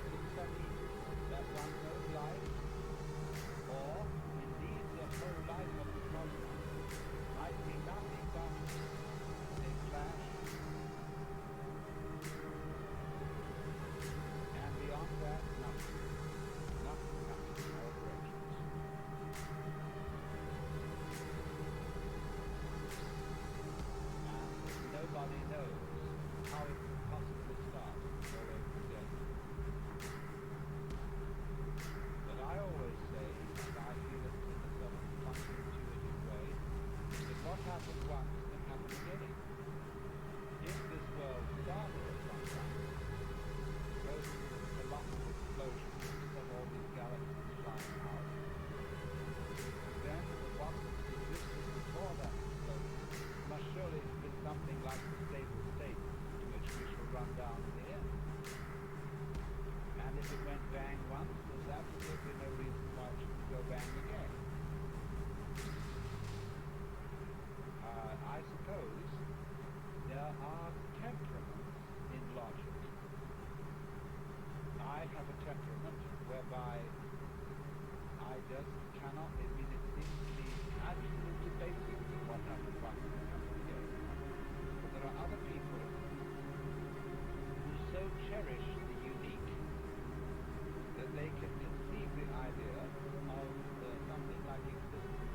succession that one knows life, or indeed the whole life of the cosmos might be nothing but a flash, and beyond that, nothing, all directions. Nobody knows how it could possibly start all over again. But I always say, and I feel it in a sort of funny intuitive way, that what happened once can happen again. If this world started at some time, close to the colossal explosion of all these galaxies flying out, then what existed before that explosion must surely have been something like the stable state to which we shall run down in the end. And if it went bang once, there's absolutely no reason why it shouldn't go bang again. I suppose there are temperaments in logic. I have a temperament whereby I just cannot, I mean, it seems to me absolutely basic that what happened once can happen again. But there are other people who so cherish the unique that they can conceive the idea of something like existence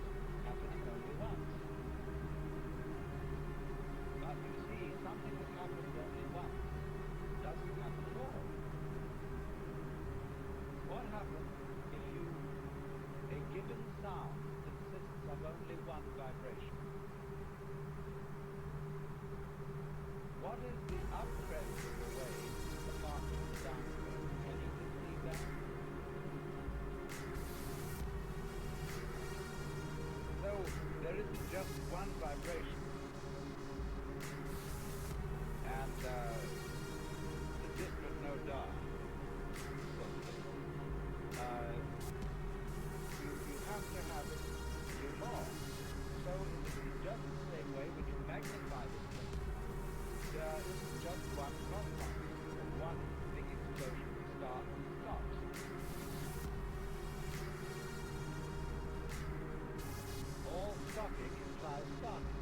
one vibration. What is the uptrend of the wave apart from the downtrend? Can you conceive that? So there isn't just one vibration. And the distant no da. You have to have it do more. So in just the same way, when you magnify this thing, there isn't just one compound, or one big explosion starts and stops. All stopping implies starting.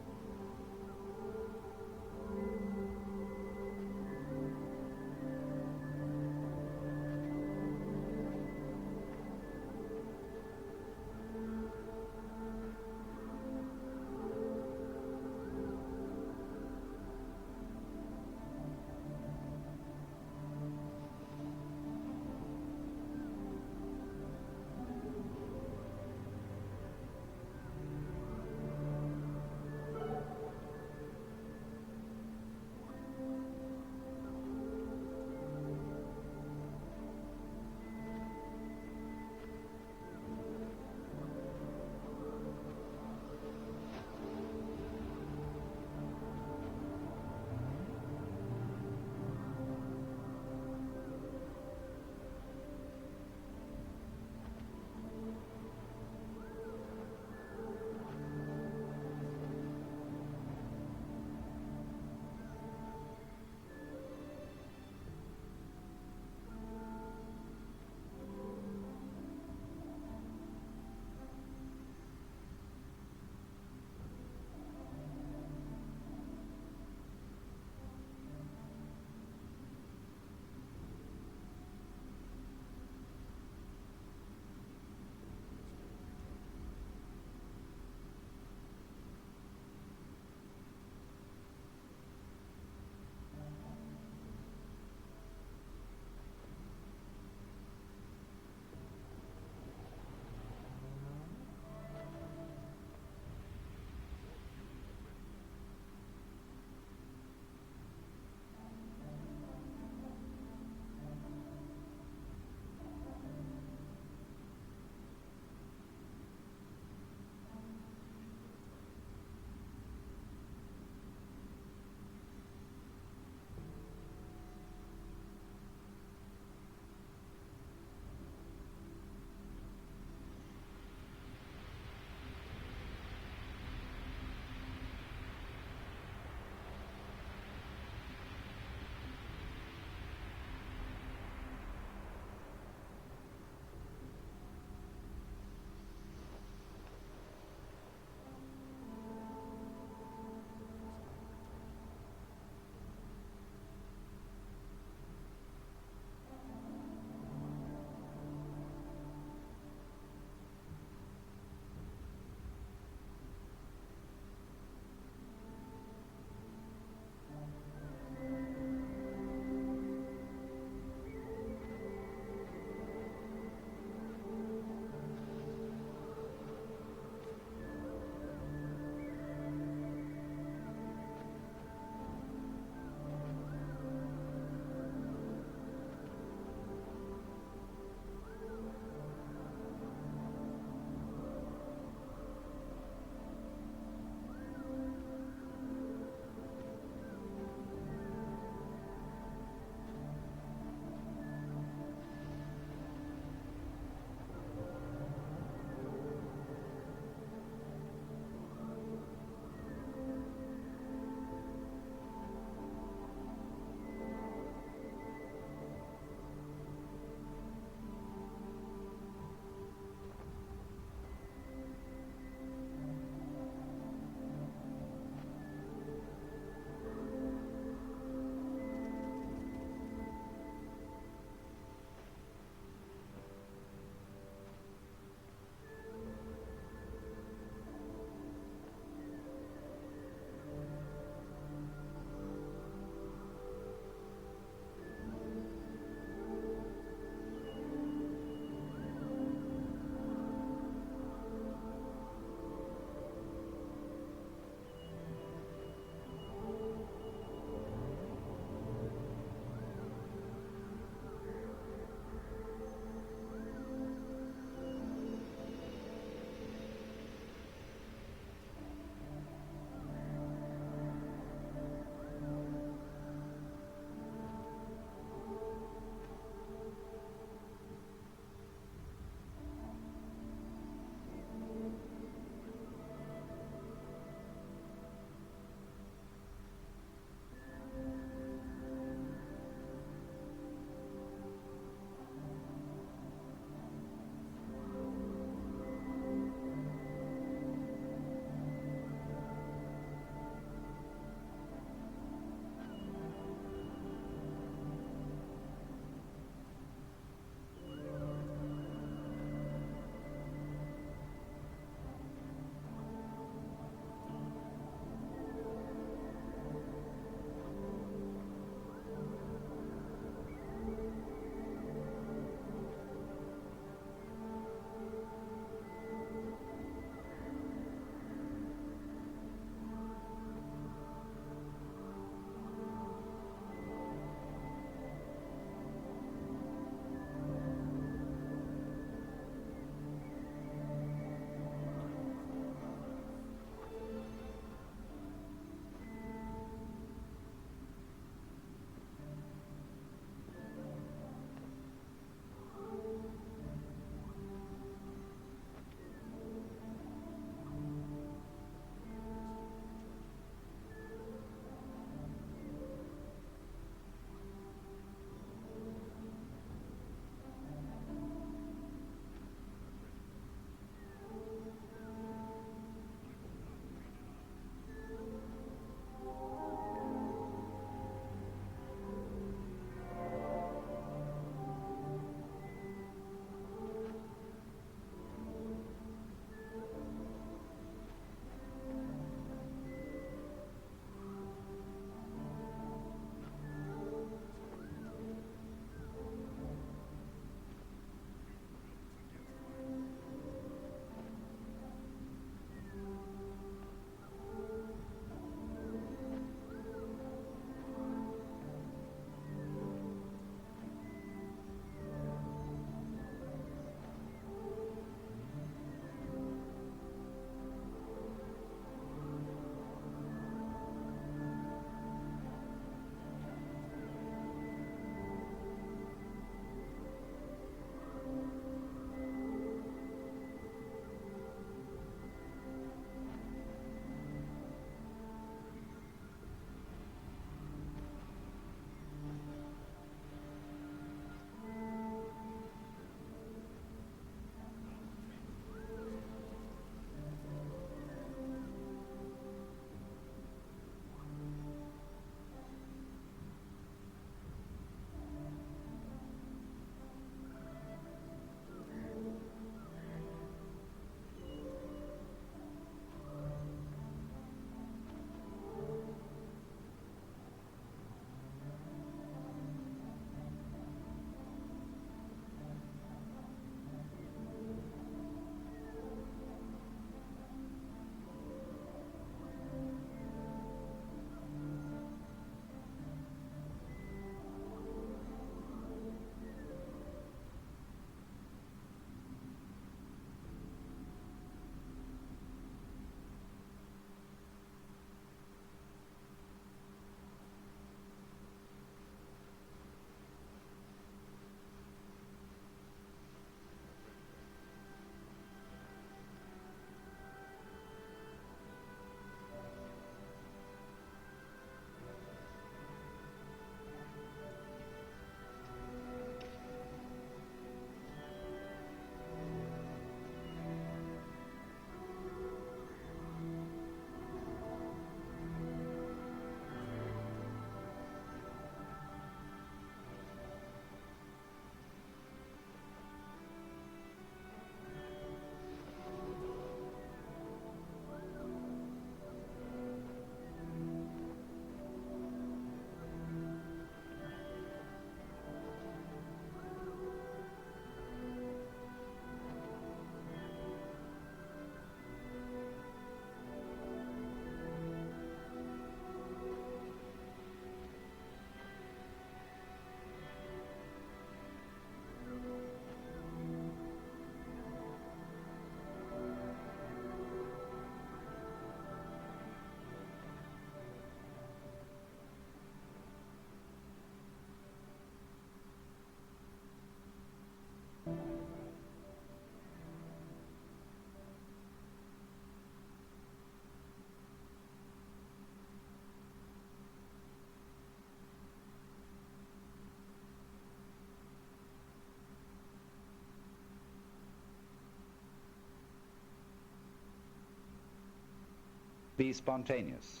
be spontaneous.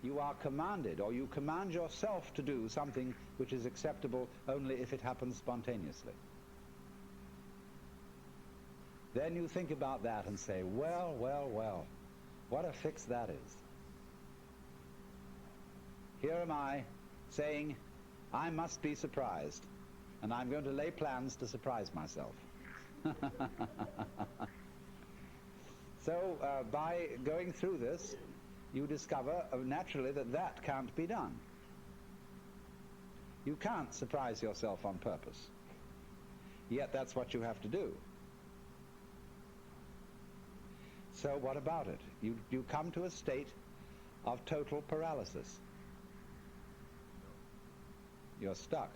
You are commanded, or you command yourself to do something which is acceptable only if it happens spontaneously. Then you think about that and say, well, well, well, what a fix that is. Here am I saying, I must be surprised, and I'm going to lay plans to surprise myself. So by going through this, you discover naturally that that can't be done. You can't surprise yourself on purpose. Yet that's what you have to do. So what about it? You come to a state of total paralysis. You're stuck.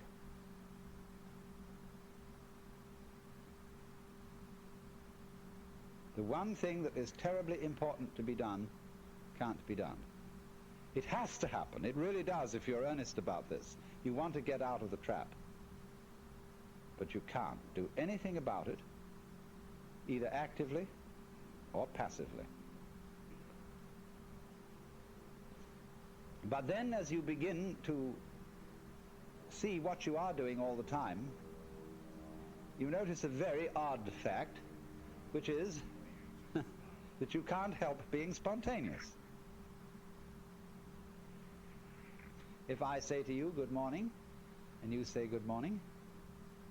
The one thing that is terribly important to be done can't be done. It has to happen. It really does if you're earnest about this. You want to get out of the trap. But you can't do anything about it, either actively or passively. But then as you begin to see what you are doing all the time, you notice a very odd fact, which is that you can't help being spontaneous. If I say to you, good morning, and you say good morning,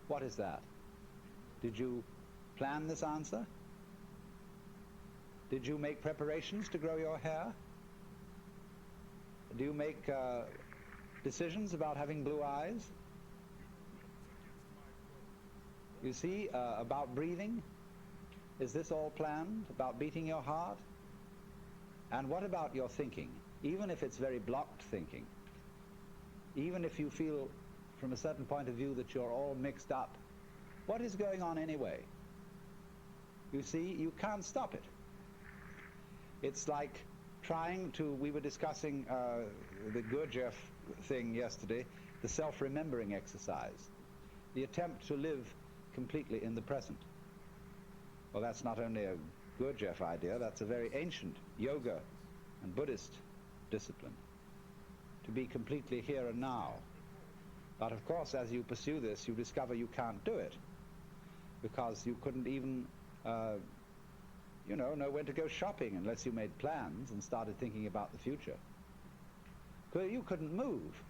what is that? Did you plan this answer? Did you make preparations to grow your hair? Do you make decisions about having blue eyes? You see, about breathing? Is this all planned? About beating your heart? And what about your thinking? Even if it's very blocked thinking, even if you feel from a certain point of view that you're all mixed up, what is going on anyway? You see, you can't stop it. It's like trying to, we were discussing the Gurdjieff thing yesterday, the self-remembering exercise, the attempt to live completely in the present. Well, that's not only a Gurdjieff idea, that's a very ancient yoga and Buddhist discipline, to be completely here and now. But of course, as you pursue this, you discover you can't do it, because you couldn't even know when to go shopping unless you made plans and started thinking about the future. You couldn't move.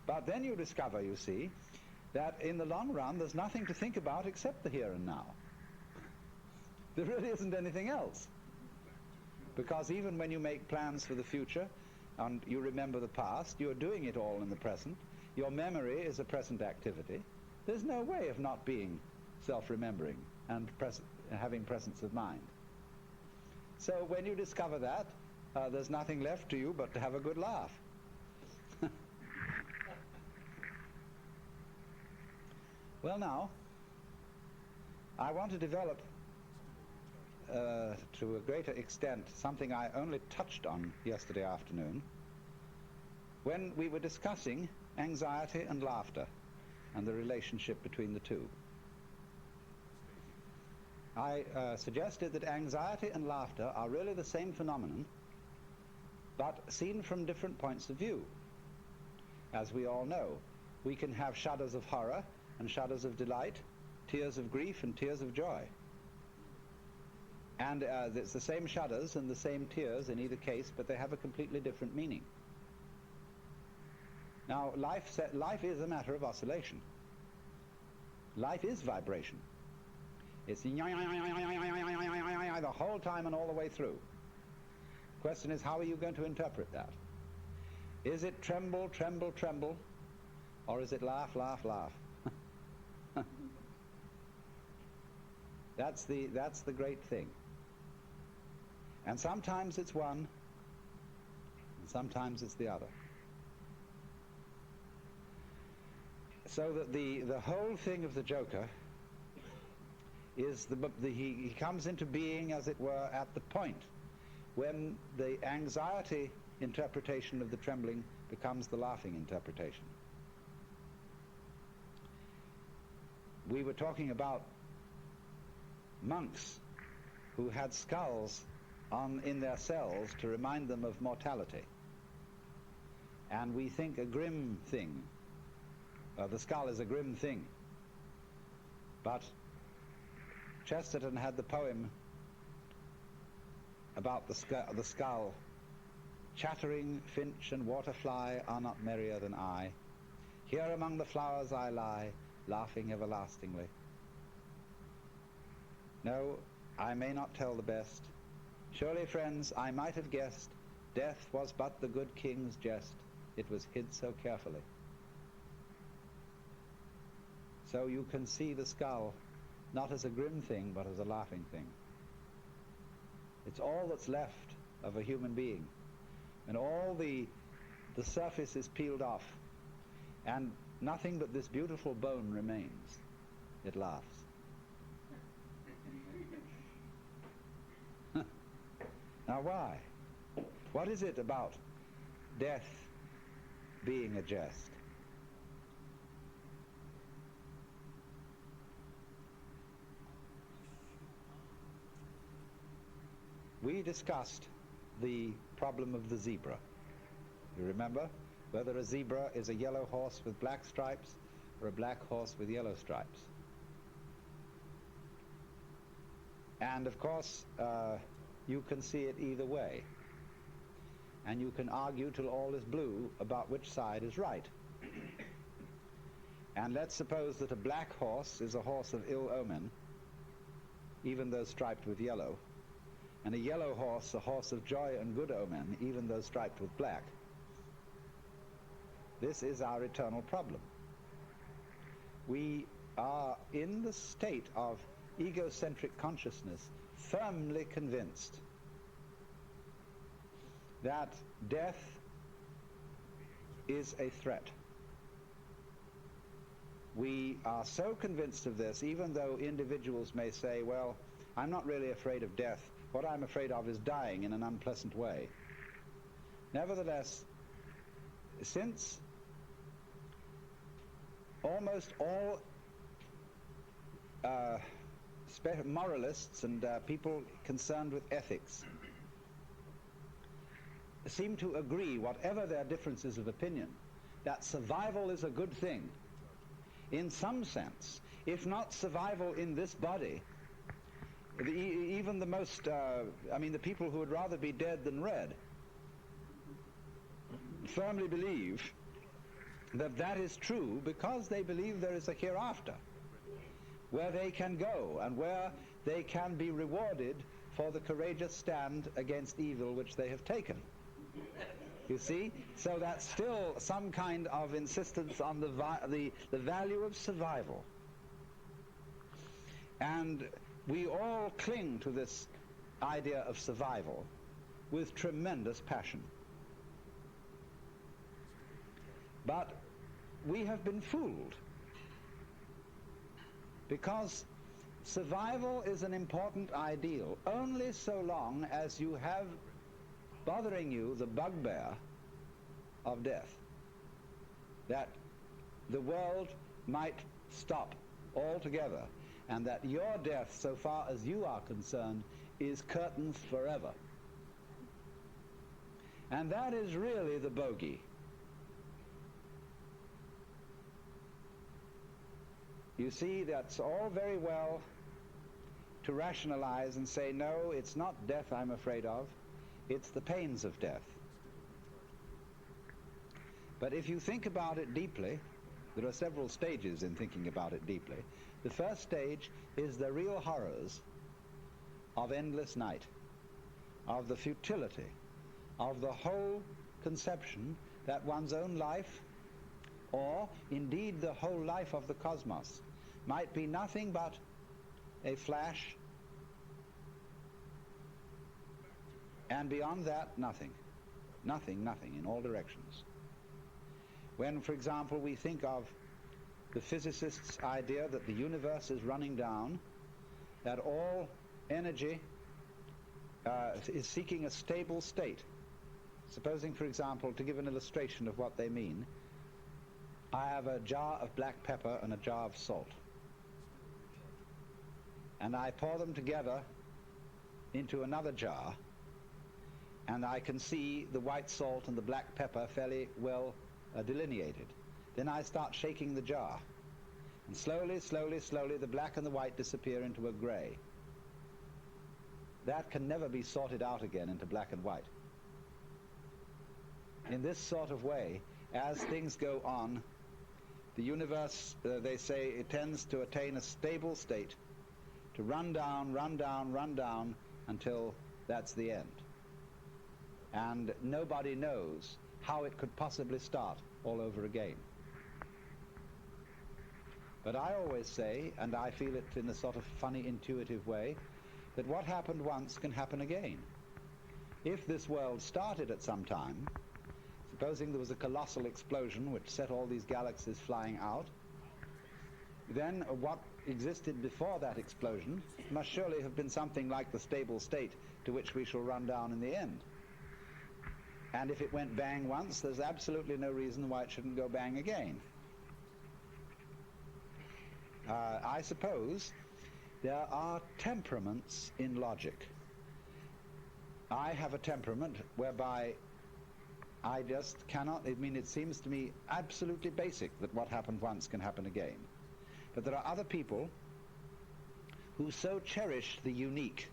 But then you discover, you see, that in the long run there's nothing to think about except the here and now. There really isn't anything else. Because even when you make plans for the future and you remember the past, you're doing it all in the present. Your memory is a present activity. There's no way of not being self-remembering and having presence of mind. So when you discover that, there's nothing left to you but to have a good laugh. Well, now, I want to develop to a greater extent something I only touched on yesterday afternoon when we were discussing anxiety and laughter and the relationship between the two. I suggested that anxiety and laughter are really the same phenomenon, but seen from different points of view. As we all know, we can have shudders of horror and shudders of delight, tears of grief and tears of joy. And it's the same shudders and the same tears in either case, but they have a completely different meaning. Now, life is a matter of oscillation. Life is vibration. It's the whole time and all the way through. The question is, how are you going to interpret that? Is it tremble, tremble, tremble, or is it laugh, laugh, laugh? That's the great thing. And sometimes it's one, and sometimes it's the other. So that the whole thing of the Joker is he comes into being, as it were, at the point when the anxiety interpretation of the trembling becomes the laughing interpretation. We were talking about monks who had skulls in their cells to remind them of mortality. And we think a grim thing. The skull is a grim thing. But Chesterton had the poem about the skull. Chattering finch and waterfly are not merrier than I. Here among the flowers I lie, laughing everlastingly. No, I may not tell the best. Surely, friends, I might have guessed death was but the good king's jest. It was hid so carefully. So you can see the skull not as a grim thing, but as a laughing thing. It's all that's left of a human being. And all the surface is peeled off. And nothing but this beautiful bone remains. It laughs. Now why? What is it about death being a jest? We discussed the problem of the zebra. You remember? Whether a zebra is a yellow horse with black stripes or a black horse with yellow stripes. And of course, you can see it either way. And you can argue till all is blue about which side is right. And let's suppose that a black horse is a horse of ill omen, even though striped with yellow, and a yellow horse a horse of joy and good omen, even though striped with black. This is our eternal problem. We are in the state of egocentric consciousness, firmly convinced that death is a threat. We are so convinced of this, even though individuals may say, well, I'm not really afraid of death. What I'm afraid of is dying in an unpleasant way. Nevertheless, since almost all moralists and people concerned with ethics seem to agree, whatever their differences of opinion, that survival is a good thing, in some sense, if not survival in this body, even the most, the people who would rather be dead than red, firmly believe that that is true because they believe there is a hereafter where they can go and where they can be rewarded for the courageous stand against evil which they have taken. You see? So that's still some kind of insistence on the value of survival. And we all cling to this idea of survival with tremendous passion. But we have been fooled, because survival is an important ideal only so long as you have bothering you the bugbear of death, that the world might stop altogether, and that your death, so far as you are concerned, is curtains forever. And that is really the bogey. You see, that's all very well to rationalize and say, no, it's not death I'm afraid of, it's the pains of death. But if you think about it deeply, there are several stages in thinking about it deeply. The first stage is the real horrors of endless night, of the futility, of the whole conception that one's own life, or indeed the whole life of the cosmos, might be nothing but a flash, and beyond that, nothing. Nothing, nothing, in all directions. When, for example, we think of the physicist's idea that the universe is running down, that all energy is seeking a stable state. Supposing, for example, to give an illustration of what they mean, I have a jar of black pepper and a jar of salt, and I pour them together into another jar, and I can see the white salt and the black pepper fairly well delineated. Then I start shaking the jar, and slowly, slowly, slowly the black and the white disappear into a gray. That can never be sorted out again into black and white. In this sort of way, as things go on, the universe, they say, it tends to attain a stable state, to run down, run down, run down, until that's the end. And nobody knows how it could possibly start all over again. But I always say, and I feel it in a sort of funny, intuitive way, that what happened once can happen again. If this world started at some time, supposing there was a colossal explosion which set all these galaxies flying out, then what existed before that explosion must surely have been something like the stable state to which we shall run down in the end. And if it went bang once, there's absolutely no reason why it shouldn't go bang again. I suppose there are temperaments in logic. I have a temperament whereby I just cannot, I mean, it seems to me absolutely basic that what happened once can happen again. But there are other people who so cherish the unique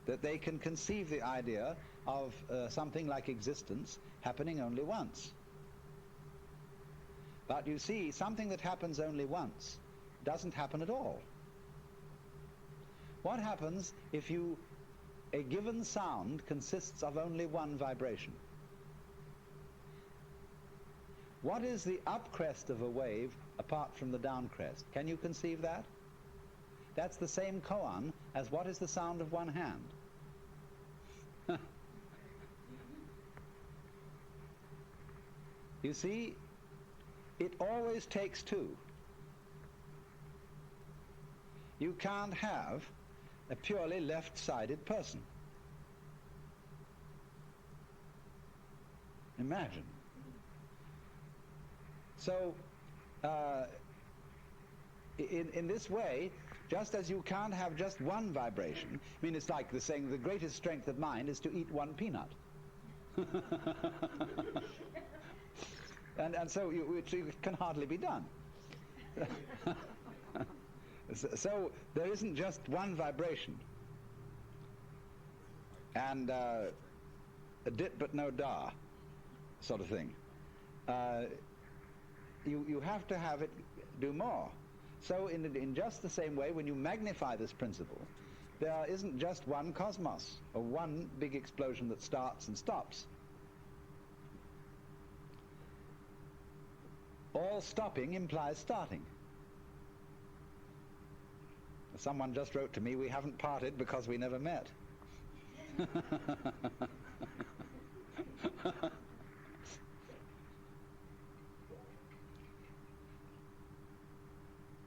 that they can conceive the idea of something like existence happening only once. But you see, something that happens only once doesn't happen at all. What happens if a given sound consists of only one vibration? What is the up crest of a wave apart from the down crest? Can you conceive that? That's the same koan as what is the sound of one hand. You see, it always takes two. You can't have a purely left-sided person. Imagine. So, in this way, just as you can't have just one vibration, I mean, it's like the saying, the greatest strength of mind is to eat one peanut. and so it can hardly be done. So there isn't just one vibration. And a dit but no da sort of thing. You have to have it do more. So in just the same way, when you magnify this principle, there isn't just one cosmos, or one big explosion that starts and stops. All stopping implies starting. Someone just wrote to me, we haven't parted because we never met.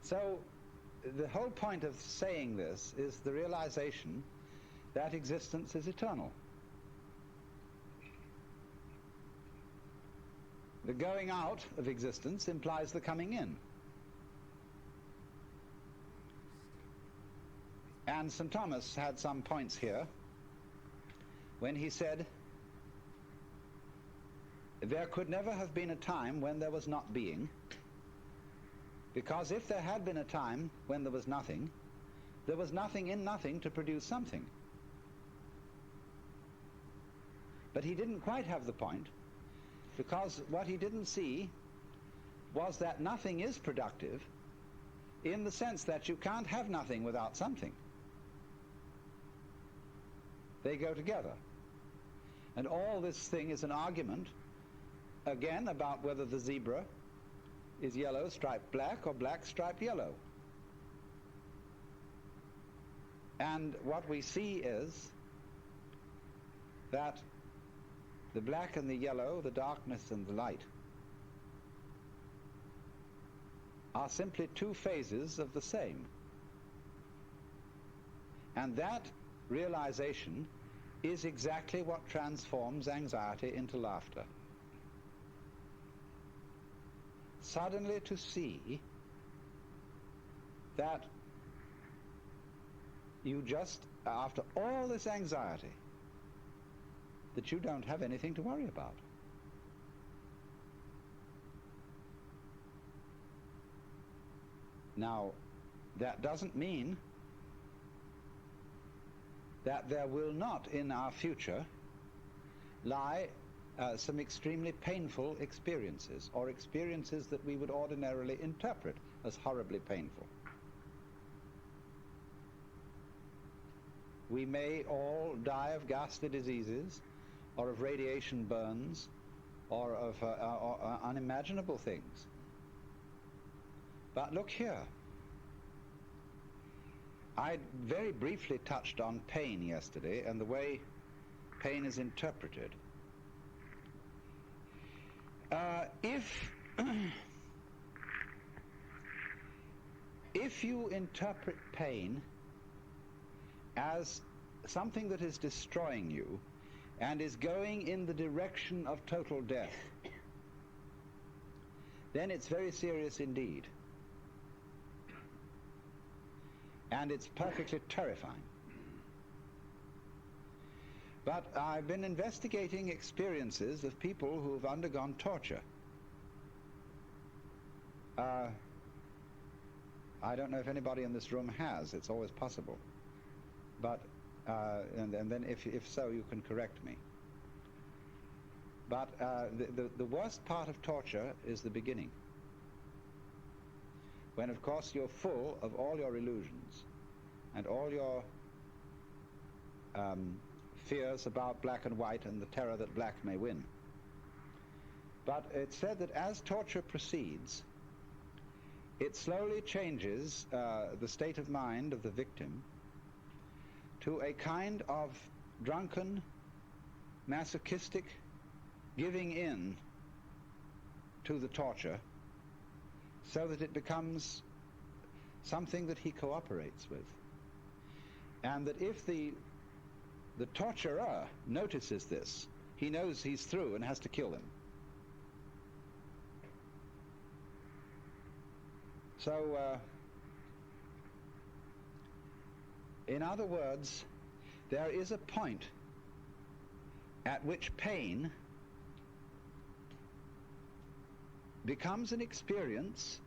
So the whole point of saying this is the realization that existence is eternal. The going out of existence implies the coming in. And St. Thomas had some points here when he said, there could never have been a time when there was not being, because if there had been a time when there was nothing in nothing to produce something. But he didn't quite have the point, because what he didn't see was that nothing is productive in the sense that you can't have nothing without something. They go together. And all this thing is an argument, again, about whether the zebra is yellow striped black or black striped yellow. And what we see is that the black and the yellow, the darkness and the light, are simply two phases of the same. And that realization is exactly what transforms anxiety into laughter. Suddenly to see that you just, after all this anxiety, that you don't have anything to worry about. Now, that doesn't mean that there will not in our future lie some extremely painful experiences, or experiences that we would ordinarily interpret as horribly painful. We may all die of ghastly diseases, or of radiation burns, or of unimaginable things. But look here. I very briefly touched on pain yesterday and the way pain is interpreted. If you interpret pain as something that is destroying you and is going in the direction of total death, then it's very serious indeed. And it's perfectly terrifying. But I've been investigating experiences of people who have undergone torture. I don't know if anybody in this room has. It's always possible. But, and then if so, you can correct me. But the worst part of torture is the beginning, when of course you're full of all your illusions and all your fears about black and white and the terror that black may win. But it's said that as torture proceeds, it slowly changes the state of mind of the victim to a kind of drunken, masochistic giving in to the torture, so that it becomes something that he cooperates with. And that if the torturer notices this, he knows he's through and has to kill him. So, in other words, there is a point at which pain becomes an experience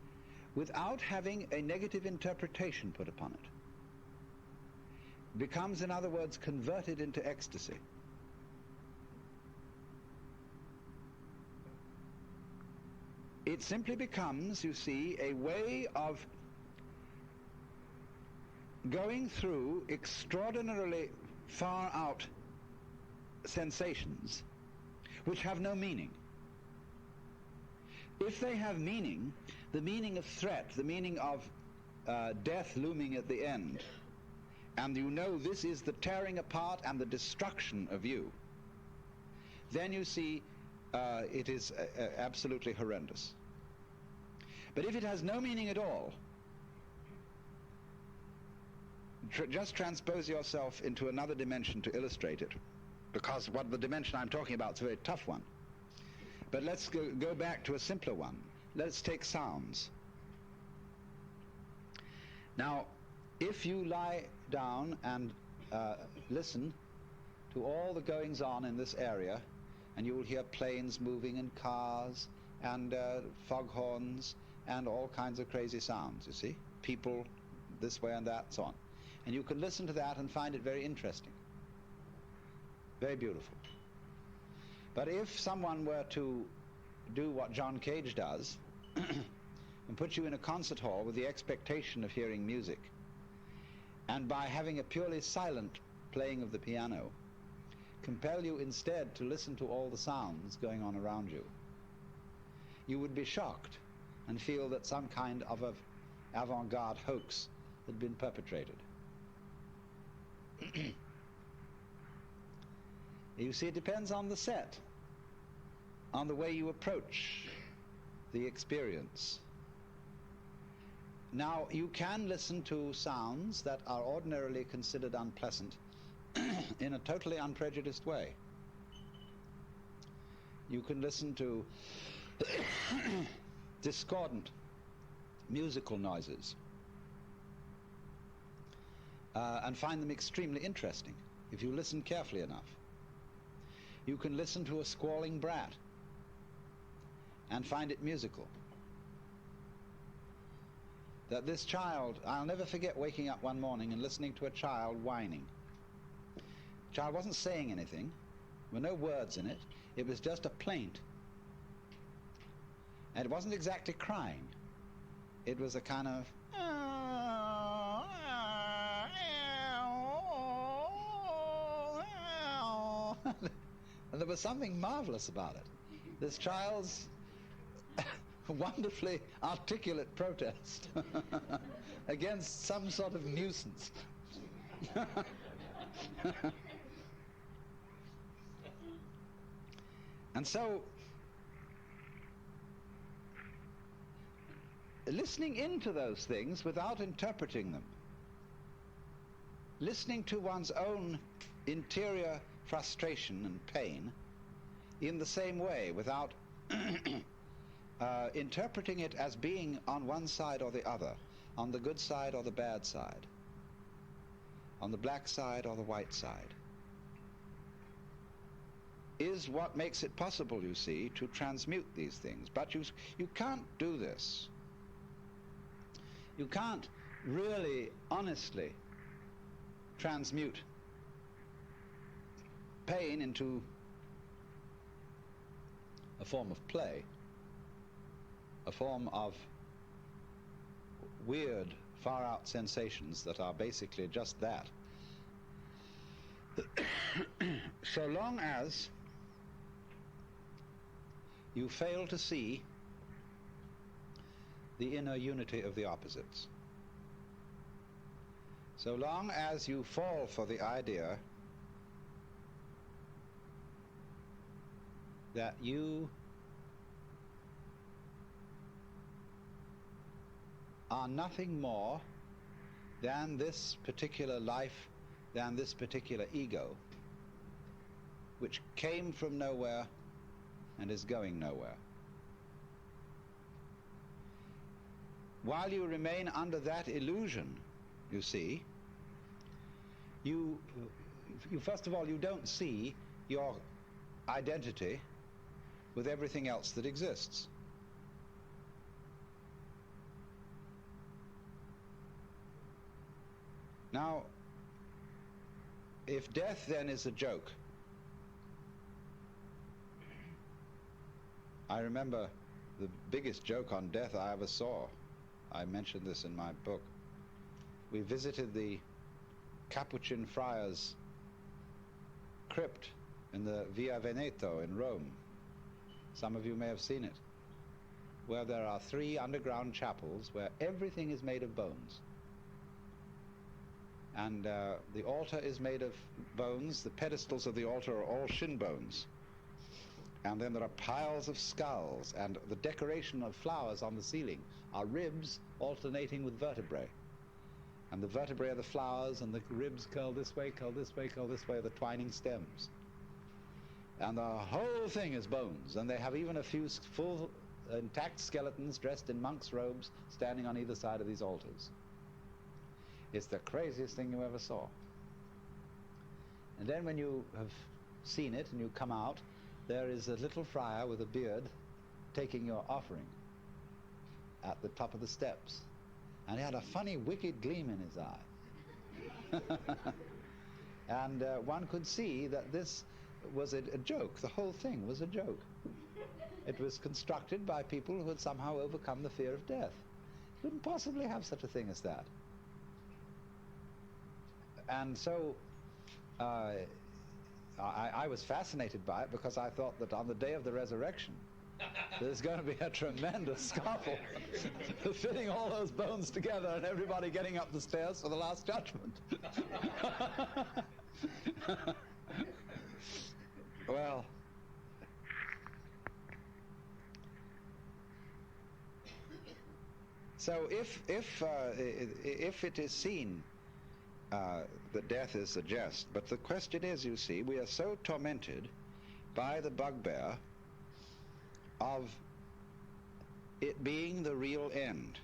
without having a negative interpretation put upon it. Becomes, in other words, converted into ecstasy. It simply becomes, you see, a way of going through extraordinarily far out sensations which have no meaning. If they have meaning, the meaning of threat, the meaning of death looming at the end, and you know this is the tearing apart and the destruction of you, then you see it is absolutely horrendous. But if it has no meaning at all, just transpose yourself into another dimension to illustrate it, because what the dimension I'm talking about is a very tough one. But let's go back to a simpler one. Let's take sounds. Now, if you lie down and listen to all the goings-on in this area, and you will hear planes moving and cars and foghorns and all kinds of crazy sounds, you see? People this way and that, so on. And you can listen to that and find it very interesting, very beautiful. But if someone were to do what John Cage does and put you in a concert hall with the expectation of hearing music, and by having a purely silent playing of the piano, compel you instead to listen to all the sounds going on around you, you would be shocked and feel that some kind of an avant-garde hoax had been perpetrated. You see, it depends on the set, on the way you approach the experience. Now, you can listen to sounds that are ordinarily considered unpleasant in a totally unprejudiced way. You can listen to discordant musical noises and find them extremely interesting if you listen carefully enough. You can listen to a squalling brat and find it musical. That this child, I'll never forget waking up one morning and listening to a child whining. The child wasn't saying anything. There were no words in it. It was just a plaint. And it wasn't exactly crying. It was a kind of... And there was something marvelous about it. This child's wonderfully articulate protest against some sort of nuisance. And so, listening into those things without interpreting them, listening to one's own interior frustration and pain in the same way without interpreting it as being on one side or the other, on the good side or the bad side, on the black side or the white side, is what makes it possible, you see, to transmute these things. But you can't do this. You can't really, honestly transmute pain into a form of play, a form of weird, far-out sensations that are basically just that. So long as you fail to see the inner unity of the opposites, so long as you fall for the idea that you are nothing more than this particular life, than this particular ego, which came from nowhere and is going nowhere. While you remain under that illusion, you see, you first of all, you don't see your identity with everything else that exists. Now, if death then is a joke, I remember the biggest joke on death I ever saw. I mentioned this in my book. We visited the Capuchin friars' crypt in the Via Veneto in Rome. Some of you may have seen it, where there are 3 underground chapels where everything is made of bones. And the altar is made of bones. The pedestals of the altar are all shin bones. And then there are piles of skulls, and the decoration of flowers on the ceiling are ribs alternating with vertebrae. And the vertebrae are the flowers, and the ribs curl this way, curl this way, curl this way, are the twining stems. And the whole thing is bones, and they have even a few full intact skeletons dressed in monks' robes standing on either side of these altars. It's the craziest thing you ever saw. And then when you have seen it and you come out, there is a little friar with a beard taking your offering at the top of the steps. And he had a funny, wicked gleam in his eye. And one could see that this was a joke. The whole thing was a joke. It was constructed by people who had somehow overcome the fear of death. You couldn't possibly have such a thing as that. And so I was fascinated by it, because I thought that on the day of the resurrection there's going to be a tremendous scuffle fitting all those bones together and everybody getting up the stairs for the last judgment. Well, so if it is seen that death is a jest, but the question is, you see, we are so tormented by the bugbear of it being the real end,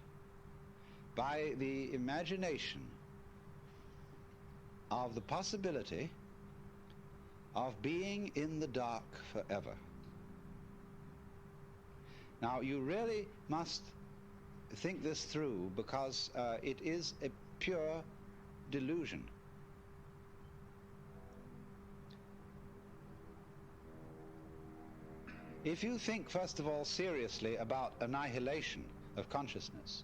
by the imagination of the possibility of being in the dark forever. Now, you really must think this through, because it is a pure delusion. If you think, first of all, seriously about annihilation of consciousness,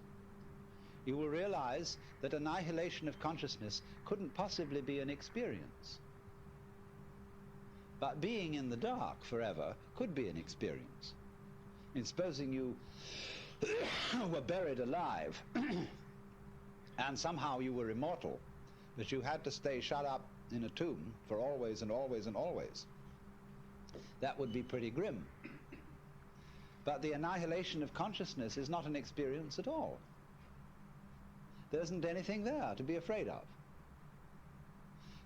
you will realize that annihilation of consciousness couldn't possibly be an experience. But being in the dark forever could be an experience. And supposing you were buried alive and somehow you were immortal, but you had to stay shut up in a tomb for always and always and always, that would be pretty grim. But the annihilation of consciousness is not an experience at all. There isn't anything there to be afraid of.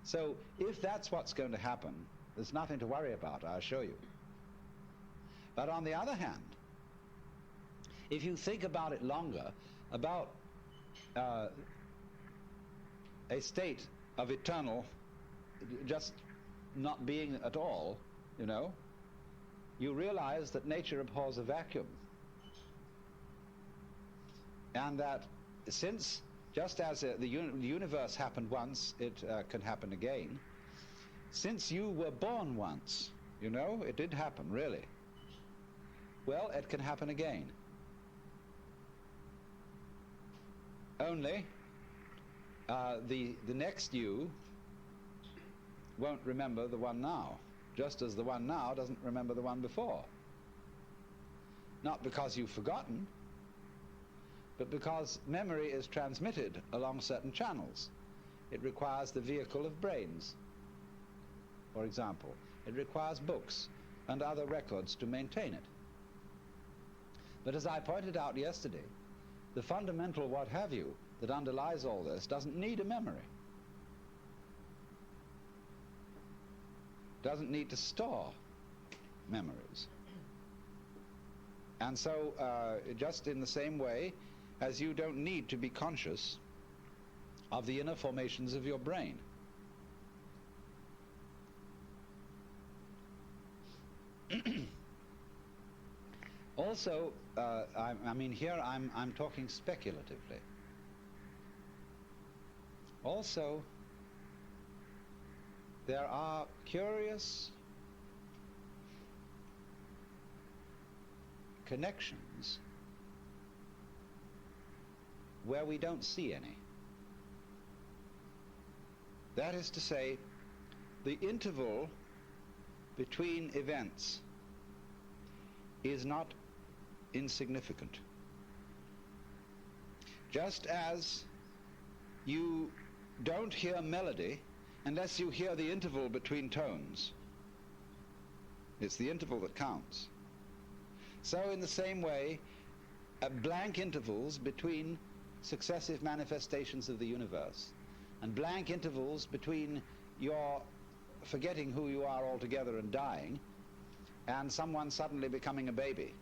So if that's what's going to happen, there's nothing to worry about, I assure you. But on the other hand, if you think about it longer, about a state of eternal just not being at all, you know, you realize that nature abhors a vacuum. And that since, just as the universe happened once, it can happen again. Since you were born once, you know, it did happen, really. Well, it can happen again. Only the next you won't remember the one now, just as the one now doesn't remember the one before. Not because you've forgotten, but because memory is transmitted along certain channels. It requires the vehicle of brains, for example. It requires books and other records to maintain it. But as I pointed out yesterday, the fundamental what have you that underlies all this doesn't need a memory. Doesn't need to store memories. And so just in the same way as you don't need to be conscious of the inner formations of your brain. Also, I mean, here I'm talking speculatively. Also, there are curious connections where we don't see any. That is to say, the interval between events is not insignificant. Just as you don't hear melody unless you hear the interval between tones. It's the interval that counts. So in the same way, blank intervals between successive manifestations of the universe, and blank intervals between your forgetting who you are altogether and dying, and someone suddenly becoming a baby.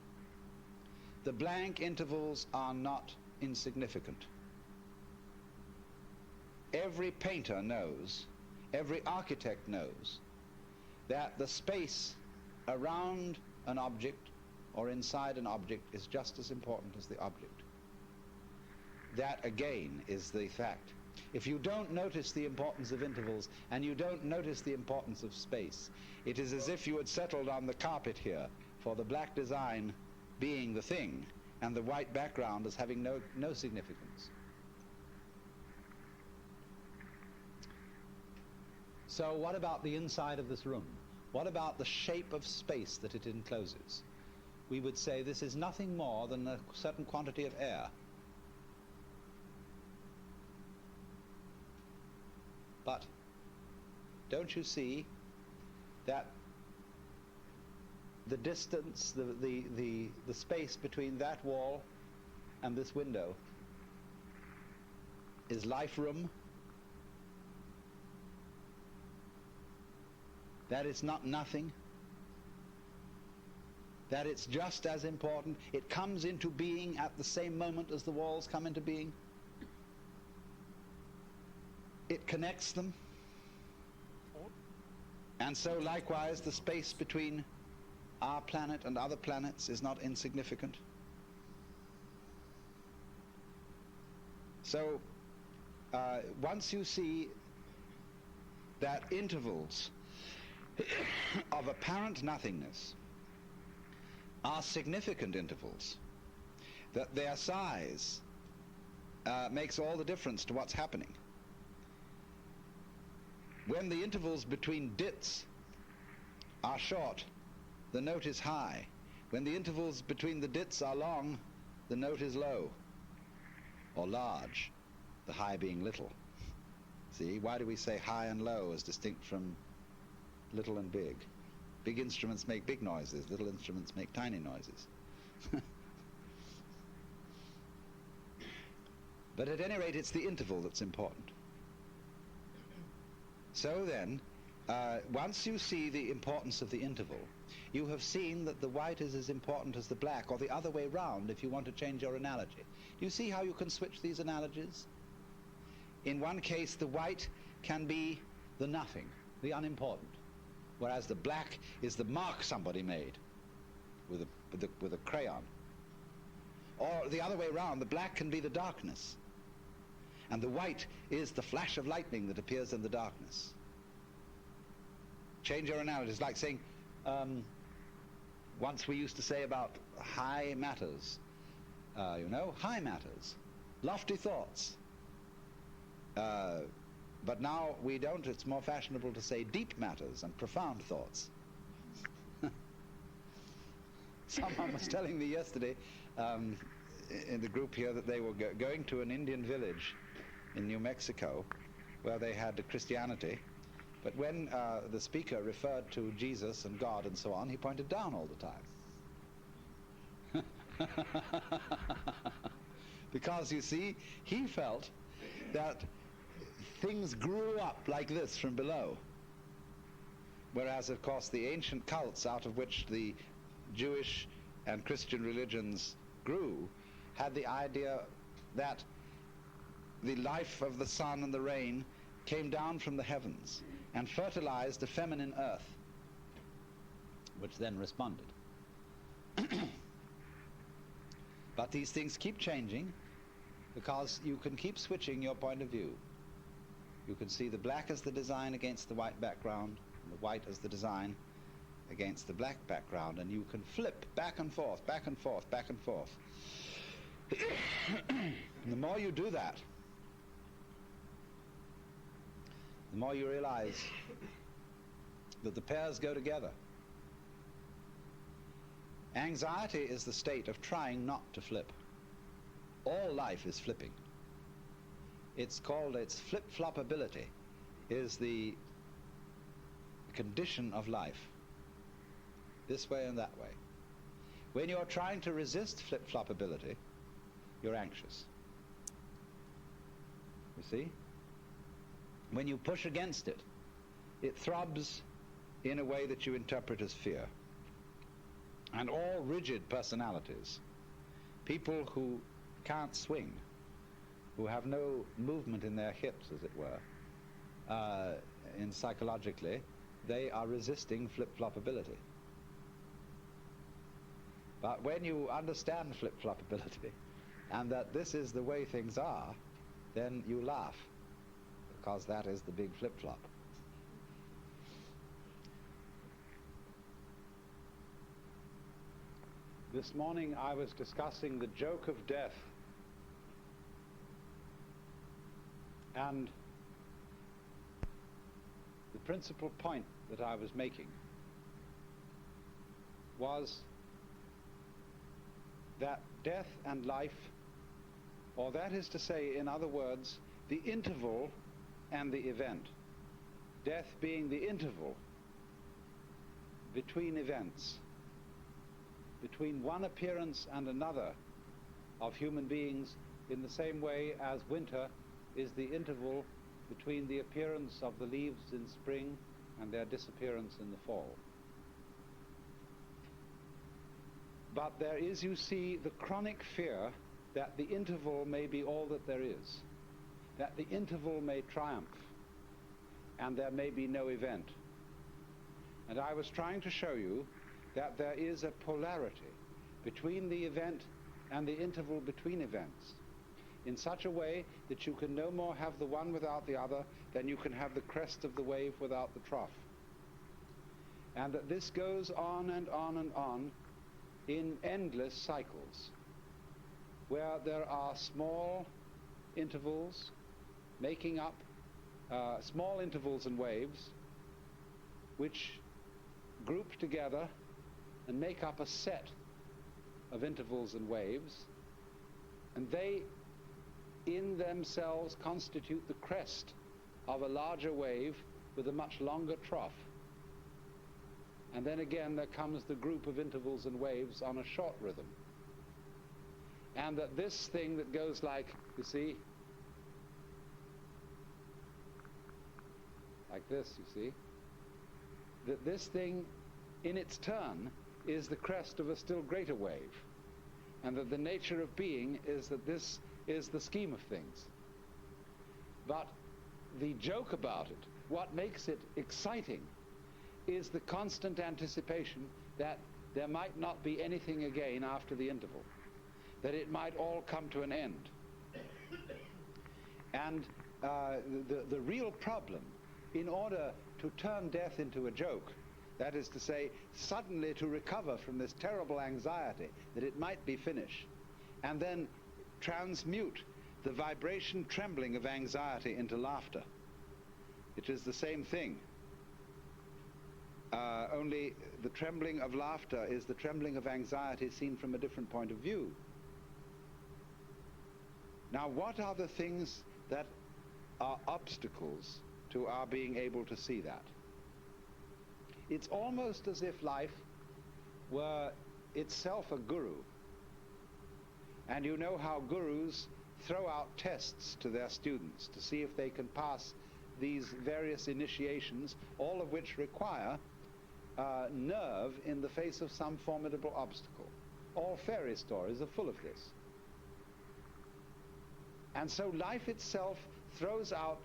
The blank intervals are not insignificant. Every painter knows, every architect knows, that the space around an object or inside an object is just as important as the object. That, again, is the fact. If you don't notice the importance of intervals and you don't notice the importance of space, it is as if you had settled on the carpet here for the black design being the thing and the white background as having no significance. So what about the inside of this room? What about the shape of space that it encloses? We would say this is nothing more than a certain quantity of air. But don't you see that the distance, the space between that wall and this window is life room? That it's not nothing? That it's just as important? It comes into being at the same moment as the walls come into being? It connects them. And so likewise the space between our planet and other planets is not insignificant. So once you see that intervals of apparent nothingness are significant intervals, that their size makes all the difference to what's happening. When the intervals between dits are short, the note is high. When the intervals between the dits are long, the note is low or large, the high being little. See, why do we say high and low as distinct from little and big? Big instruments make big noises, little instruments make tiny noises. But at any rate, it's the interval that's important. So then, once you see the importance of the interval, you have seen that the white is as important as the black, or the other way round if you want to change your analogy. Do you see how you can switch these analogies? In one case, the white can be the nothing, the unimportant, whereas the black is the mark somebody made with a crayon. Or the other way around, the black can be the darkness, and the white is the flash of lightning that appears in the darkness. Change your analogy. It's like saying, once we used to say about high matters, high matters, lofty thoughts. But now we don't. It's more fashionable to say deep matters and profound thoughts. Someone was telling me yesterday in the group here that they were going to an Indian village in New Mexico where they had Christianity, but when the speaker referred to Jesus and God and so on, he pointed down all the time. Because, you see, he felt that things grew up like this from below, whereas, of course, the ancient cults out of which the Jewish and Christian religions grew had the idea that the life of the sun and the rain came down from the heavens and fertilized the feminine earth, which then responded. But these things keep changing because you can keep switching your point of view. You can see the black as the design against the white background, and the white as the design against the black background, and you can flip back and forth, back and forth, back and forth. And the more you do that, the more you realize that the pairs go together. Anxiety is the state of trying not to flip. All life is flipping. It's called, its flip-floppability is the condition of life, this way and that way. When you're trying to resist flip-floppability, you're anxious. You see? When you push against it, it throbs in a way that you interpret as fear. And all rigid personalities, people who can't swing, who have no movement in their hips, as it were, in psychologically, they are resisting flip-floppability. But when you understand flip-floppability, and that this is the way things are, then you laugh, because that is the big flip-flop. This morning I was discussing the joke of death, and the principal point that I was making was that death and life, or that is to say, in other words, the interval and the event, death being the interval between events, between one appearance and another of human beings, in the same way as winter is the interval between the appearance of the leaves in spring and their disappearance in the fall. But there is, you see, the chronic fear that the interval may be all that there is, that the interval may triumph, and there may be no event. And I was trying to show you that there is a polarity between the event and the interval between events, in such a way that you can no more have the one without the other than you can have the crest of the wave without the trough. And that this goes on and on and on in endless cycles, where there are small intervals making up small intervals and waves which group together and make up a set of intervals and waves, and they in themselves constitute the crest of a larger wave with a much longer trough. And then again there comes the group of intervals and waves on a short rhythm. And that this thing that goes like, you see, like this, you see, that this thing in its turn is the crest of a still greater wave, and that the nature of being is that this is the scheme of things. But the joke about it, what makes it exciting, is the constant anticipation that there might not be anything again after the interval, that it might all come to an end. And the real problem, in order to turn death into a joke, that is to say, suddenly to recover from this terrible anxiety that it might be finished, and then transmute the vibration trembling of anxiety into laughter, which is the same thing. Only the trembling of laughter is the trembling of anxiety seen from a different point of view. Now, what are the things that are obstacles to our being able to see that? It's almost as if life were itself a guru. And you know how gurus throw out tests to their students to see if they can pass these various initiations, all of which require nerve in the face of some formidable obstacle. All fairy stories are full of this. And so life itself throws out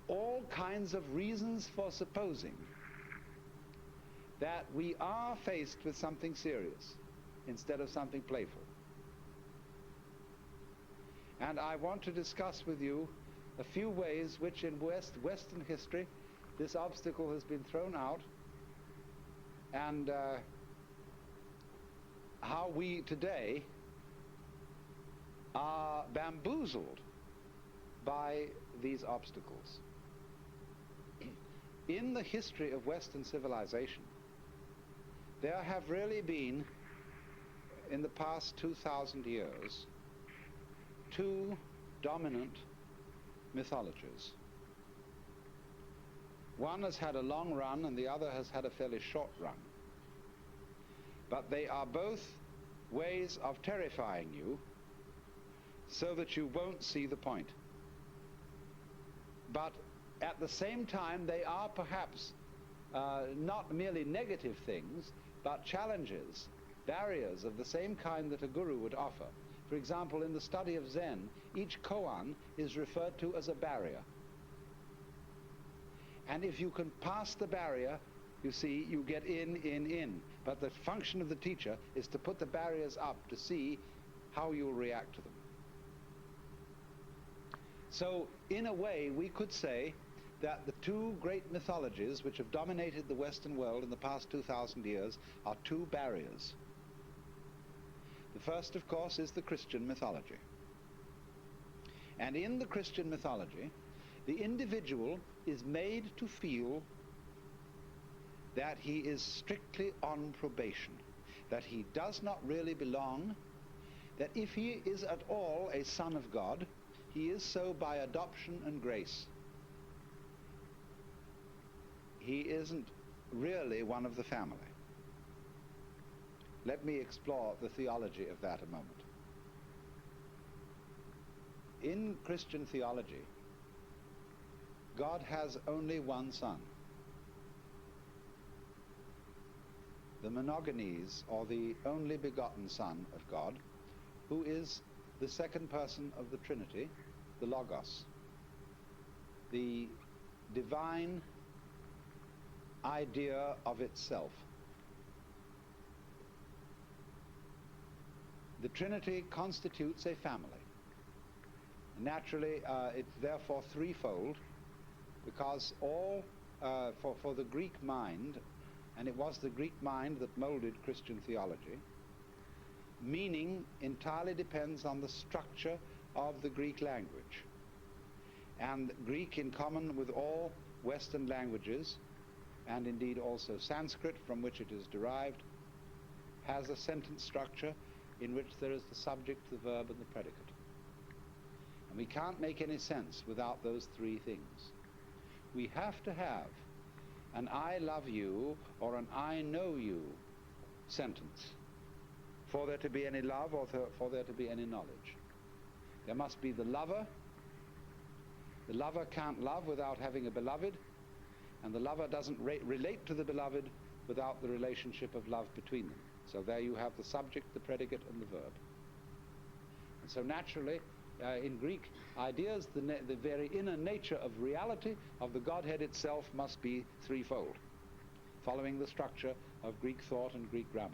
all kinds of reasons for supposing that we are faced with something serious instead of something playful. And I want to discuss with you a few ways which in Western history this obstacle has been thrown out, and how we today are bamboozled by these obstacles. In the history of Western civilization, there have really been, in the past 2,000 years, two dominant mythologies. One has had a long run and the other has had a fairly short run. But they are both ways of terrifying you so that you won't see the point. But at the same time, they are perhaps not merely negative things, but challenges, barriers of the same kind that a guru would offer. For example, in the study of Zen, each koan is referred to as a barrier. And if you can pass the barrier, you see, you get in. But the function of the teacher is to put the barriers up to see how you'll react to them. So, in a way, we could say that the two great mythologies which have dominated the Western world in the past 2,000 years are two barriers. The first, of course, is the Christian mythology. And in the Christian mythology, the individual is made to feel that he is strictly on probation, that he does not really belong, that if he is at all a son of God, he is so by adoption and grace. He isn't really one of the family. Let me explore the theology of that a moment. In Christian theology, God has only one Son. The monogenes, or the only begotten Son of God, who is the second person of the Trinity, the Logos, the divine, idea of itself. The Trinity constitutes a family. Naturally, it's therefore threefold, because all, for the Greek mind, and it was the Greek mind that molded Christian theology, meaning entirely depends on the structure of the Greek language. And Greek, in common with all Western languages, and indeed also Sanskrit, from which it is derived, has a sentence structure in which there is the subject, the verb, and the predicate. And we can't make any sense without those three things. We have to have an I love you or an I know you sentence for there to be any love or for there to be any knowledge. There must be the lover. The lover can't love without having a beloved, and the lover doesn't relate to the beloved without the relationship of love between them. So there you have the subject, the predicate, and the verb. And so naturally, in Greek ideas, the very inner nature of reality of the Godhead itself must be threefold, following the structure of Greek thought and Greek grammar.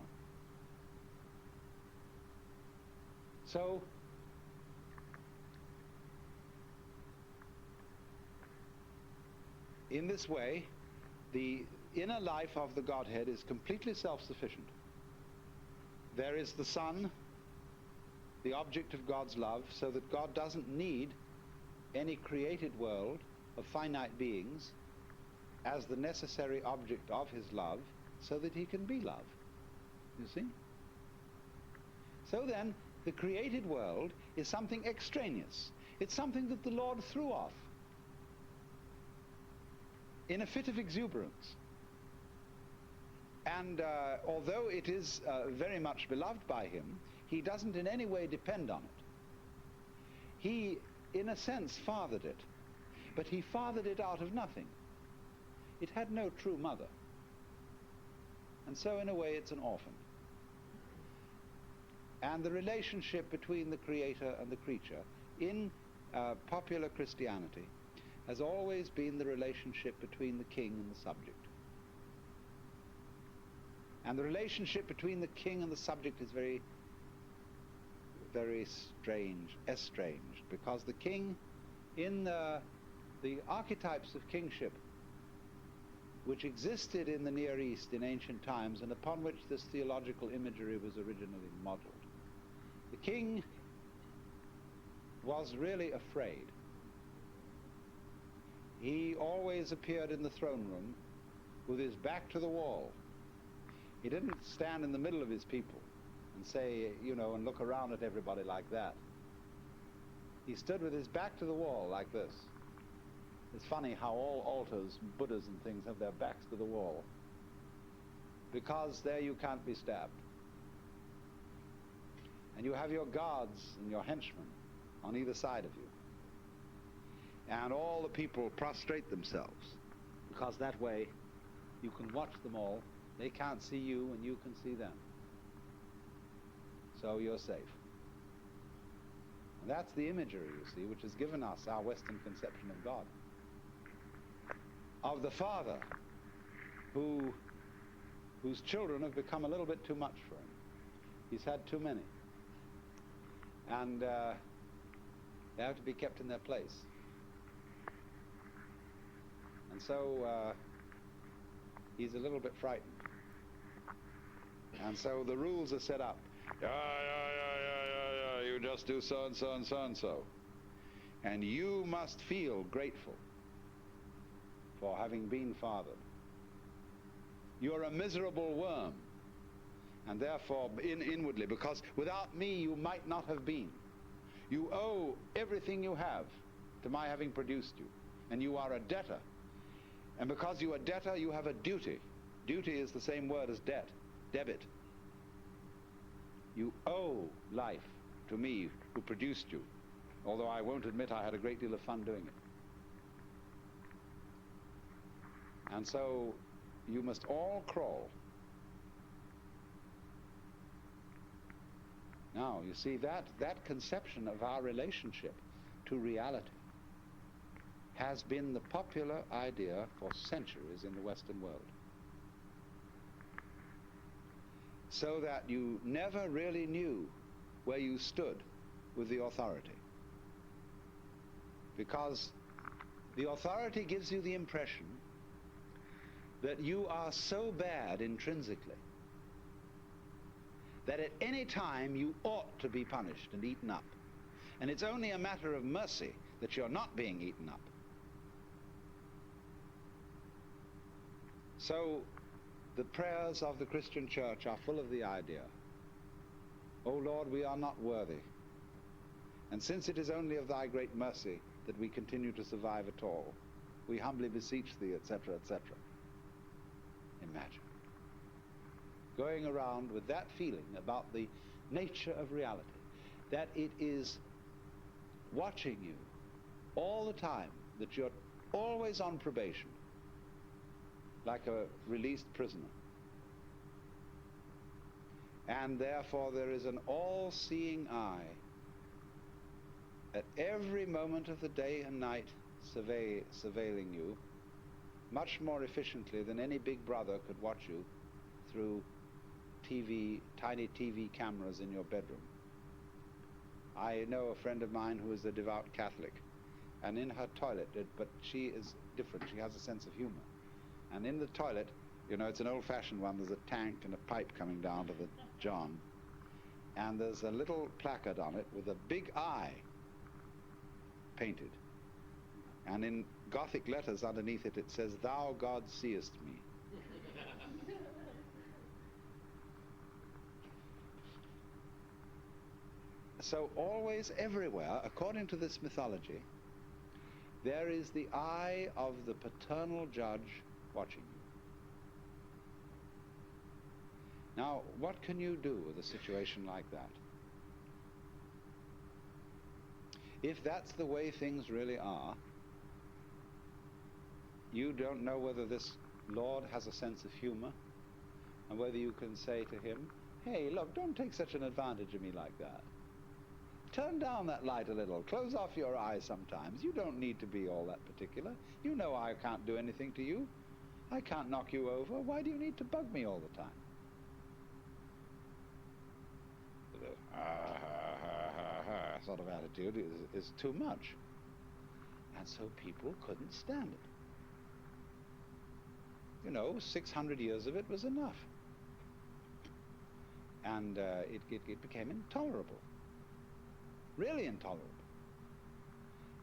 So, in this way, the inner life of the Godhead is completely self-sufficient. There is the Son, the object of God's love, so that God doesn't need any created world of finite beings as the necessary object of his love, so that he can be love. You see? So then, the created world is something extraneous. It's something that the Lord threw off in a fit of exuberance. And although it is very much beloved by him, he doesn't in any way depend on it. He, in a sense, fathered it, but he fathered it out of nothing. It had no true mother. And so, in a way, it's an orphan. And the relationship between the creator and the creature in popular Christianity has always been the relationship between the king and the subject. And the relationship between the king and the subject is very, very strange, estranged, because the king, in the archetypes of kingship which existed in the Near East in ancient times and upon which this theological imagery was originally modeled, the king was really afraid. He always appeared in the throne room with his back to the wall. He didn't stand in the middle of his people and say, you know, and look around at everybody like that. He stood with his back to the wall like this. It's funny how all altars, Buddhas and things, have their backs to the wall, because there you can't be stabbed. And you have your guards and your henchmen on either side of you. And all the people prostrate themselves, because that way you can watch them all. They can't see you and you can see them. So you're safe. And that's the imagery, you see, which has given us our Western conception of God. Of the father whose children have become a little bit too much for him. He's had too many. And they have to be kept in their place. And so he's a little bit frightened. And so the rules are set up. You just do so and so and so and so. And you must feel grateful for having been fathered. You're a miserable worm, and therefore inwardly, because without me you might not have been. You owe everything you have to my having produced you, and you are a debtor. And because you are a debtor, you have a duty. Duty is the same word as debt, debit. You owe life to me who produced you, although I won't admit I had a great deal of fun doing it. And so you must all crawl. Now, you see, that conception of our relationship to reality has been the popular idea for centuries in the Western world. so that you never really knew where you stood with the authority. Because the authority gives you the impression that you are so bad intrinsically that at any time you ought to be punished and eaten up. And it's only a matter of mercy that you're not being eaten up. So the prayers of the Christian church are full of the idea, "O Lord, we are not worthy, and since it is only of thy great mercy that we continue to survive at all, we humbly beseech thee," etc., etc. Imagine going around with that feeling about the nature of reality, that it is watching you all the time, that you're always on probation, like a released prisoner. And therefore there is an all-seeing eye at every moment of the day and night surveilling you, much more efficiently than any big brother could watch you through tiny TV cameras in your bedroom. I know a friend of mine who is a devout Catholic, and in her toilet, but she is different, she has a sense of humor. And in the toilet, you know, it's an old-fashioned one, there's a tank and a pipe coming down to the john, and there's a little placard on it with a big eye painted. And in Gothic letters underneath it, it says, "Thou, God, seest me." So always, everywhere, according to this mythology, there is the eye of the paternal judge watching you. Now, what can you do with a situation like that? If that's the way things really are, you don't know whether this Lord has a sense of humor, and whether you can say to him, "Hey, look, don't take such an advantage of me like that. Turn down that light a little. Close off your eyes sometimes. You don't need to be all that particular. You know I can't do anything to you. I can't knock you over. Why do you need to bug me all the time?" The sort of attitude is too much. And so people couldn't stand it. You know, 600 years of it was enough. And it became intolerable. Really intolerable.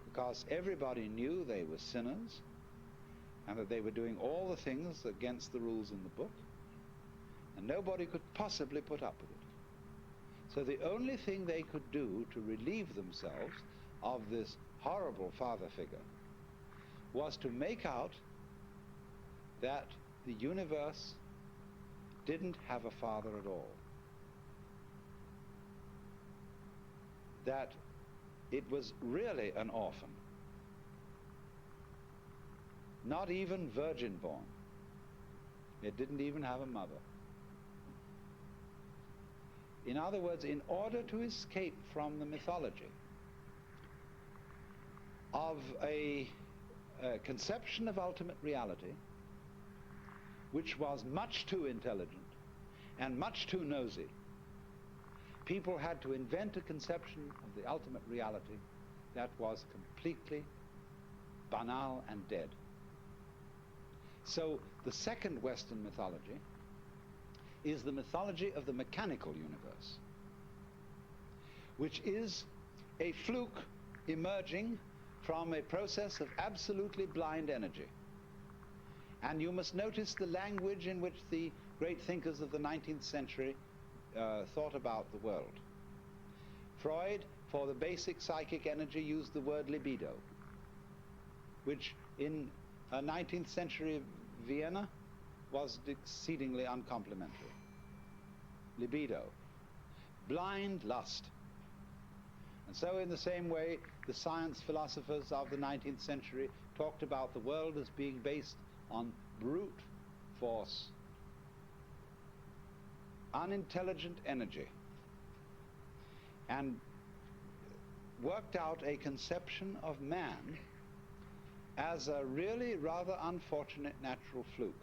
Because everybody knew they were sinners and that they were doing all the things against the rules in the book, and nobody could possibly put up with it. So the only thing they could do to relieve themselves of this horrible father figure was to make out that the universe didn't have a father at all. That it was really an orphan, not even virgin born. It didn't even have a mother. In other words, in order to escape from the mythology of a conception of ultimate reality, which was much too intelligent and much too nosy, people had to invent a conception of the ultimate reality that was completely banal and dead. So the second Western mythology is the mythology of the mechanical universe, which is a fluke emerging from a process of absolutely blind energy. And you must notice the language in which the great thinkers of the 19th century thought about the world. Freud, for the basic psychic energy, used the word libido, which in 19th century Vienna was exceedingly uncomplimentary. Libido, blind lust. And so in the same way, the science philosophers of the 19th century talked about the world as being based on brute force, unintelligent energy, and worked out a conception of man as a really rather unfortunate natural fluke.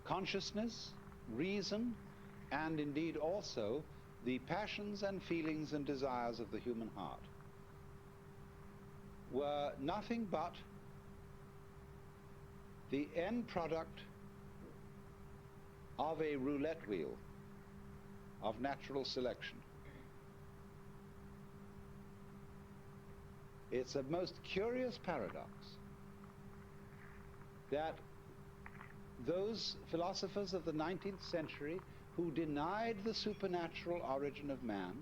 consciousness, reason, and indeed also the passions and feelings and desires of the human heart were nothing but the end product of a roulette wheel of natural selection. It's a most curious paradox that those philosophers of the 19th century who denied the supernatural origin of man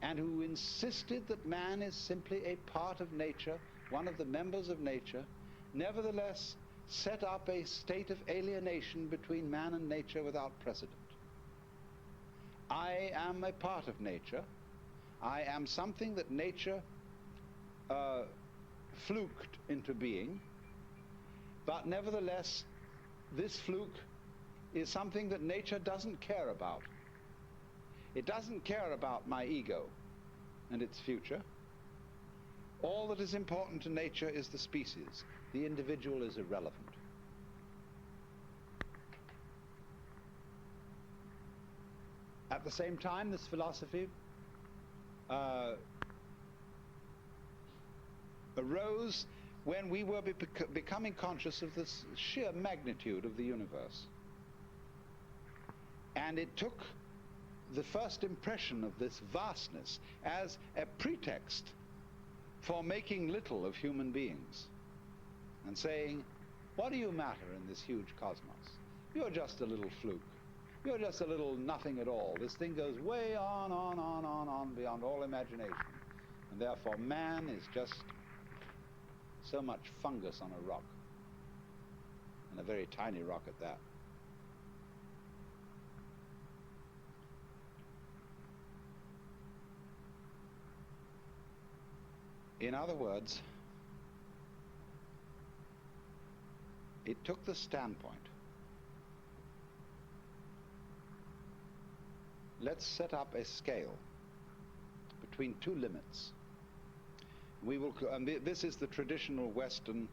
and who insisted that man is simply a part of nature, one of the members of nature, nevertheless set up a state of alienation between man and nature without precedent. I am a part of nature. I am something that nature fluked into being, but nevertheless this fluke is something that nature doesn't care about. It doesn't care about my ego and its future. All that is important to nature is the species. The individual is irrelevant. At the same time, this philosophy arose when we were becoming conscious of this sheer magnitude of the universe. And it took the first impression of this vastness as a pretext for making little of human beings and saying, what do you matter in this huge cosmos? You're just a little fluke. You're just a little nothing at all. This thing goes way on beyond all imagination. And therefore man is just so much fungus on a rock, and a very tiny rock at that. In other words, it took the standpoint, let's set up a scale between two limits. We will, and this is the traditional Western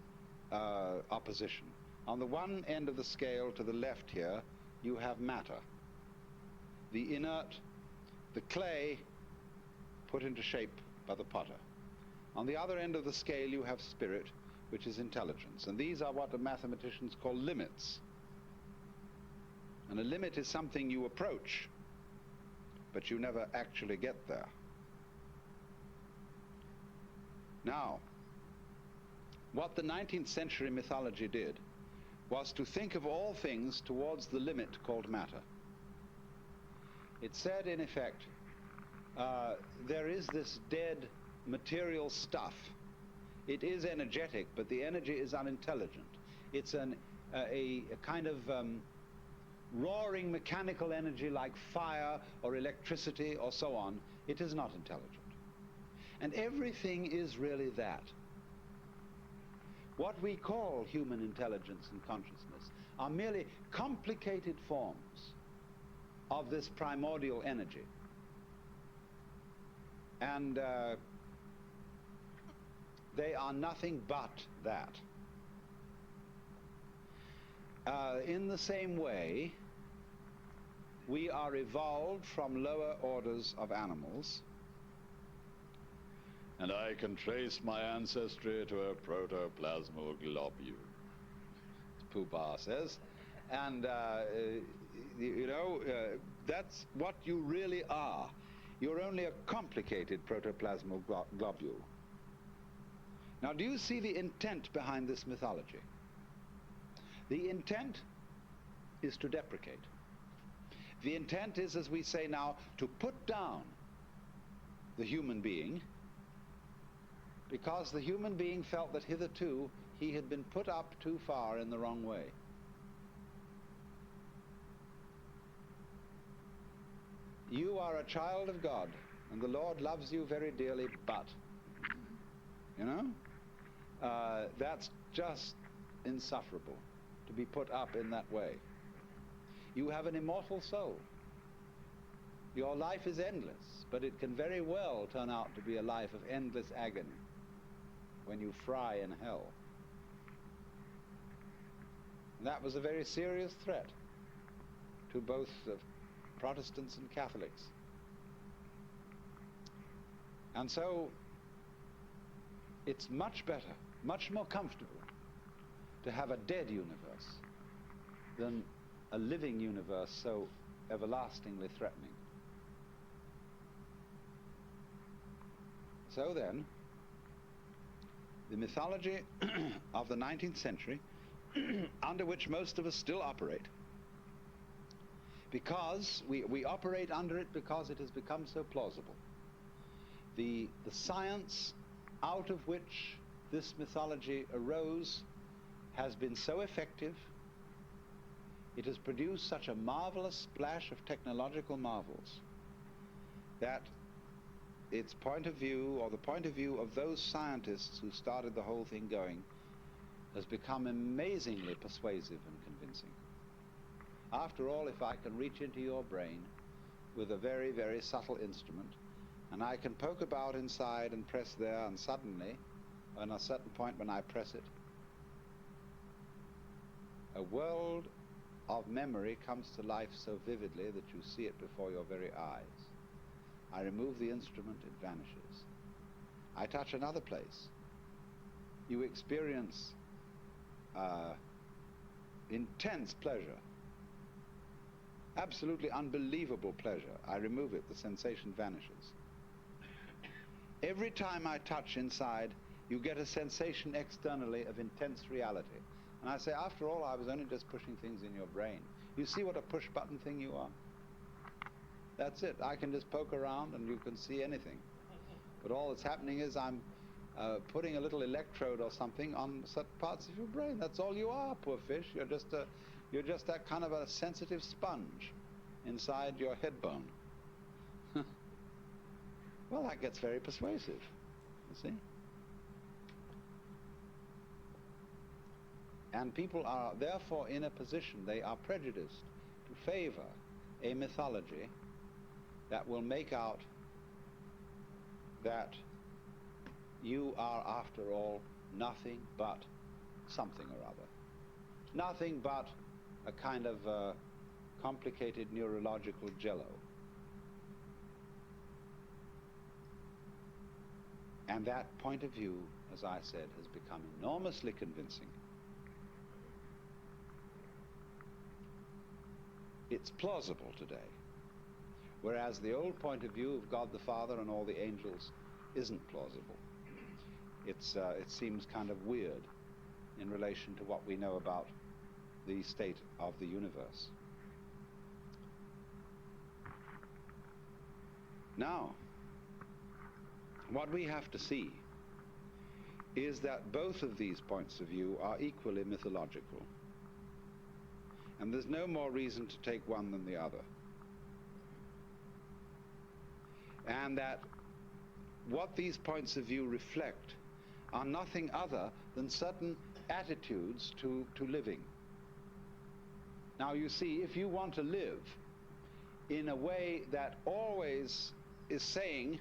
opposition. On the one end of the scale to the left here, you have matter, the inert, the clay put into shape by the potter. On the other end of the scale, you have spirit, which is intelligence. And these are what the mathematicians call limits. And a limit is something you approach, but you never actually get there. Now, what the 19th century mythology did was to think of all things towards the limit called matter. It said, in effect, there is this dead material stuff. It is energetic, but the energy is unintelligent. It's a kind of roaring mechanical energy like fire or electricity or so on. It is not intelligent. And everything is really that. What we call human intelligence and consciousness are merely complicated forms of this primordial energy. And they are nothing but that. In the same way, we are evolved from lower orders of animals. And I can trace my ancestry to a protoplasmal globule, as Pooh-Bah says. And, that's what you really are. You're only a complicated protoplasmal globule. Now, do you see the intent behind this mythology? The intent is to deprecate. The intent is, as we say now, to put down the human being, because the human being felt that hitherto he had been put up too far in the wrong way. You are a child of God, and the Lord loves you very dearly, but, that's just insufferable, to be put up in that way. You have an immortal soul. Your life is endless, but it can very well turn out to be a life of endless agony when you fry in hell. And That was a very serious threat to both Protestants and Catholics. And so it's much better, much more comfortable to have a dead universe than a living universe so everlastingly threatening. So then, the mythology of the 19th century, under which most of us still operate, because we operate under it because it has become so plausible. The science out of which this mythology arose has been so effective, it has produced such a marvelous splash of technological marvels, that its point of view, or the point of view of those scientists who started the whole thing going, has become amazingly persuasive and convincing. After all, if I can reach into your brain with a very, very subtle instrument, and I can poke about inside and press there, and suddenly, on a certain point when I press it, a world of memory comes to life so vividly that you see it before your very eyes. I remove the instrument, it vanishes. I touch another place. You experience intense pleasure, absolutely unbelievable pleasure. I remove it, the sensation vanishes. Every time I touch inside, you get a sensation externally of intense reality. And I say, after all, I was only just pushing things in your brain. You see what a push-button thing you are? That's it. I can just poke around and you can see anything. But all that's happening is I'm putting a little electrode or something on certain parts of your brain. That's all you are, poor fish. You're just that kind of a sensitive sponge inside your head bone. Well, that gets very persuasive, you see. And people are therefore in a position, they are prejudiced to favor a mythology that will make out that you are, after all, nothing but something or other. Nothing but a kind of complicated neurological jello. And that point of view, as I said, has become enormously convincing. It's plausible today, whereas the old point of view of God the Father and all the angels isn't plausible. It seems kind of weird in relation to what we know about the state of the universe. Now, what we have to see is that both of these points of view are equally mythological. And there's no more reason to take one than the other. And that what these points of view reflect are nothing other than certain attitudes to living. Now you see, if you want to live in a way that always is saying,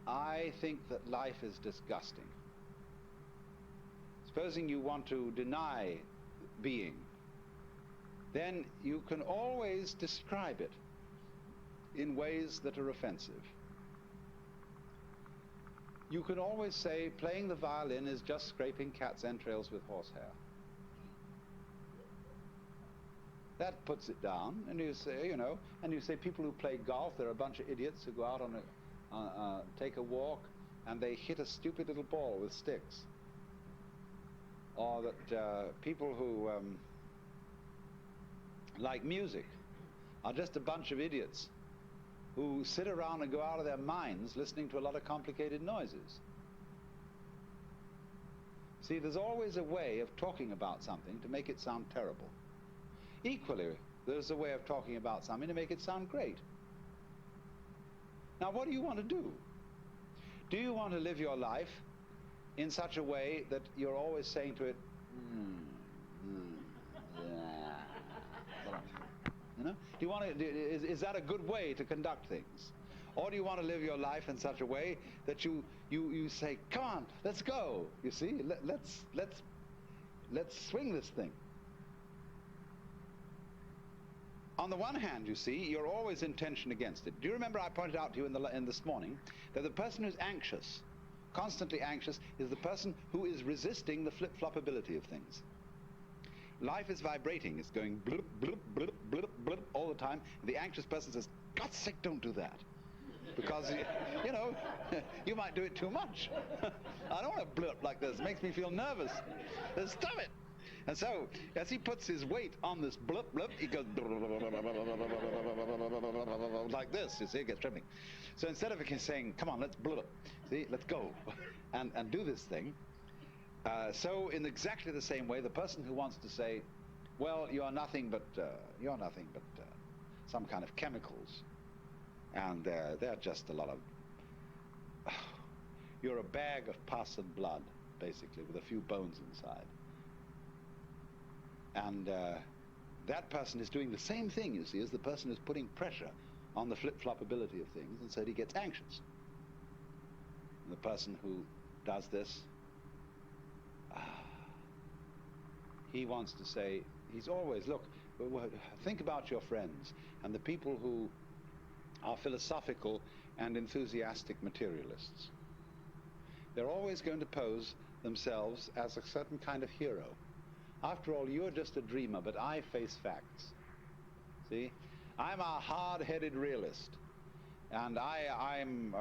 I think that life is disgusting. Supposing you want to deny being, then you can always describe it in ways that are offensive. You can always say playing the violin is just scraping cat's entrails with horsehair. That puts it down, and you say, and you say people who play golf, they're a bunch of idiots who go out on take a walk and they hit a stupid little ball with sticks. Or that people who like music are just a bunch of idiots who sit around and go out of their minds listening to a lot of complicated noises. See, there's always a way of talking about something to make it sound terrible. Equally, there's a way of talking about something to make it sound great. Now, what do you want to do? Do you want to live your life in such a way that you're always saying to it, do you want to, is that a good way to conduct things? Or do you want to live your life in such a way that you say, come on, let's go, you see, let's let's swing this thing. On the one hand, you see, you're always in tension against it. Do you remember I pointed out to you in this morning that the person who's anxious, constantly anxious, is the person who is resisting the flip-flopability of things. Life is vibrating. It's going bloop, bloop, bloop, bloop, bloop all the time. And the anxious person says, God's sake, don't do that. Because, you know, you might do it too much. I don't want to blurp like this. It makes me feel nervous. Stop it. And so, as he puts his weight on this blip, blip, he goes like this, you see, it gets trembling. So instead of saying, come on, let's blip, see, let's go, and do this thing, so in exactly the same way, the person who wants to say, well, you're nothing but some kind of chemicals, and they're just a lot of, you're a bag of pus and blood, basically, with a few bones inside. And that person is doing the same thing, you see, as the person who's putting pressure on the flip-flopability of things, and so he gets anxious. And the person who does this, he wants to say, he's always, look, think about your friends and the people who are philosophical and enthusiastic materialists. They're always going to pose themselves as a certain kind of hero. After all, you're just a dreamer, but I face facts. See? I'm a hard-headed realist. And I'm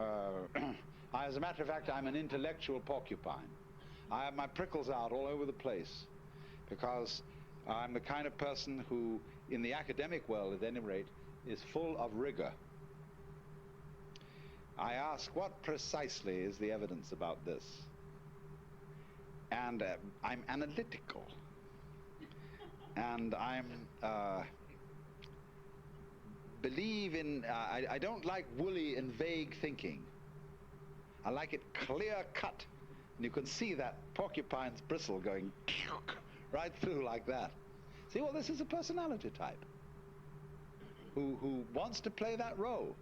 as a matter of fact, I'm an intellectual porcupine. I have my prickles out all over the place because I'm the kind of person who, in the academic world at any rate, is full of rigor. I ask, what precisely is the evidence about this? And I'm analytical. And I'm believe in, I don't like woolly and vague thinking. I like it clear cut. And you can see that porcupine's bristle going right through like that. See, well, this is a personality type who wants to play that role,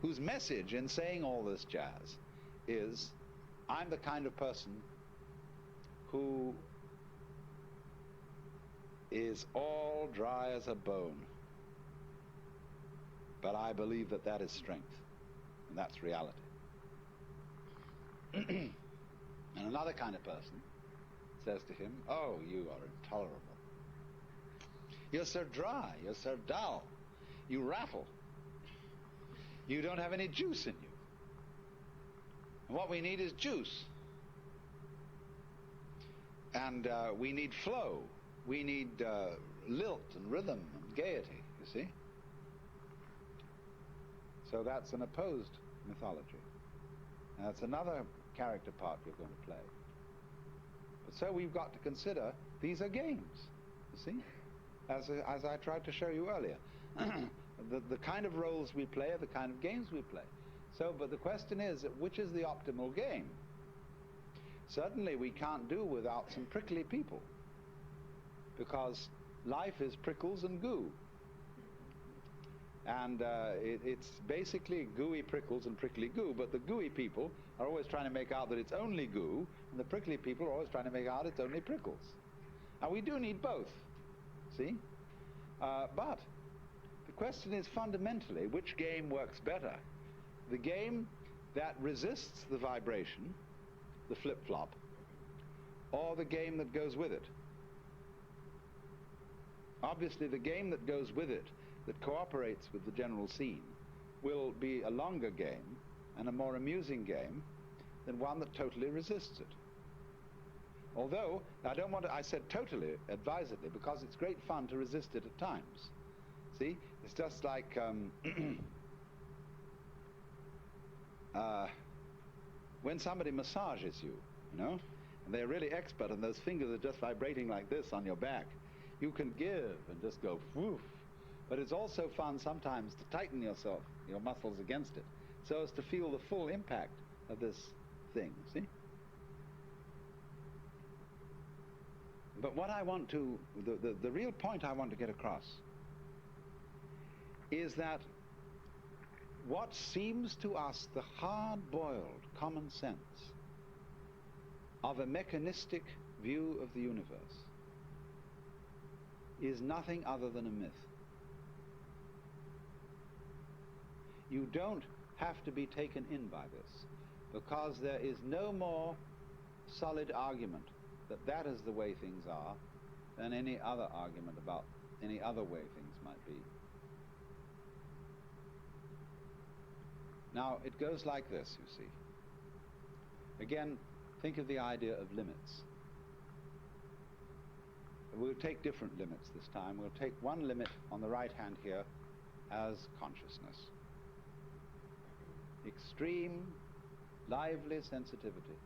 whose message in saying all this jazz is, I'm the kind of person who is all dry as a bone. But I believe that that is strength, and that's reality. And another kind of person says to him, oh, you are intolerable. You're so dry, you're so dull, you rattle. You don't have any juice in you. And what we need is juice. And we need flow. We need lilt and rhythm and gaiety, you see? So that's an opposed mythology. And that's another character part you're going to play. But so we've got to consider these are games, you see? As I tried to show you earlier. The kind of roles we play are the kind of games we play. So, but the question is, which is the optimal game? Certainly we can't do without some prickly people, because life is prickles and goo. And it's basically gooey prickles and prickly goo, but the gooey people are always trying to make out that it's only goo, and the prickly people are always trying to make out it's only prickles. Now we do need both, see? But the question is fundamentally, which game works better? The game that resists the vibration, the flip-flop, or the game that goes with it? Obviously the game that goes with it, that cooperates with the general scene, will be a longer game and a more amusing game than one that totally resists it. Although, I don't want to, I said totally advisedly, because it's great fun to resist it at times. See, it's just like when somebody massages you, you know, and they're really expert and those fingers are just vibrating like this on your back, you can give and just go woof. But it's also fun sometimes to tighten yourself, your muscles against it, so as to feel the full impact of this thing, see? But what I want to, the real point I want to get across is that what seems to us the hard-boiled common sense of a mechanistic view of the universe is nothing other than a myth. You don't have to be taken in by this, because there is no more solid argument that that is the way things are than any other argument about any other way things might be. Now, it goes like this, you see. Again, think of the idea of limits. We'll take different limits this time. We'll take one limit on the right hand here as consciousness. Extreme, lively sensitivity.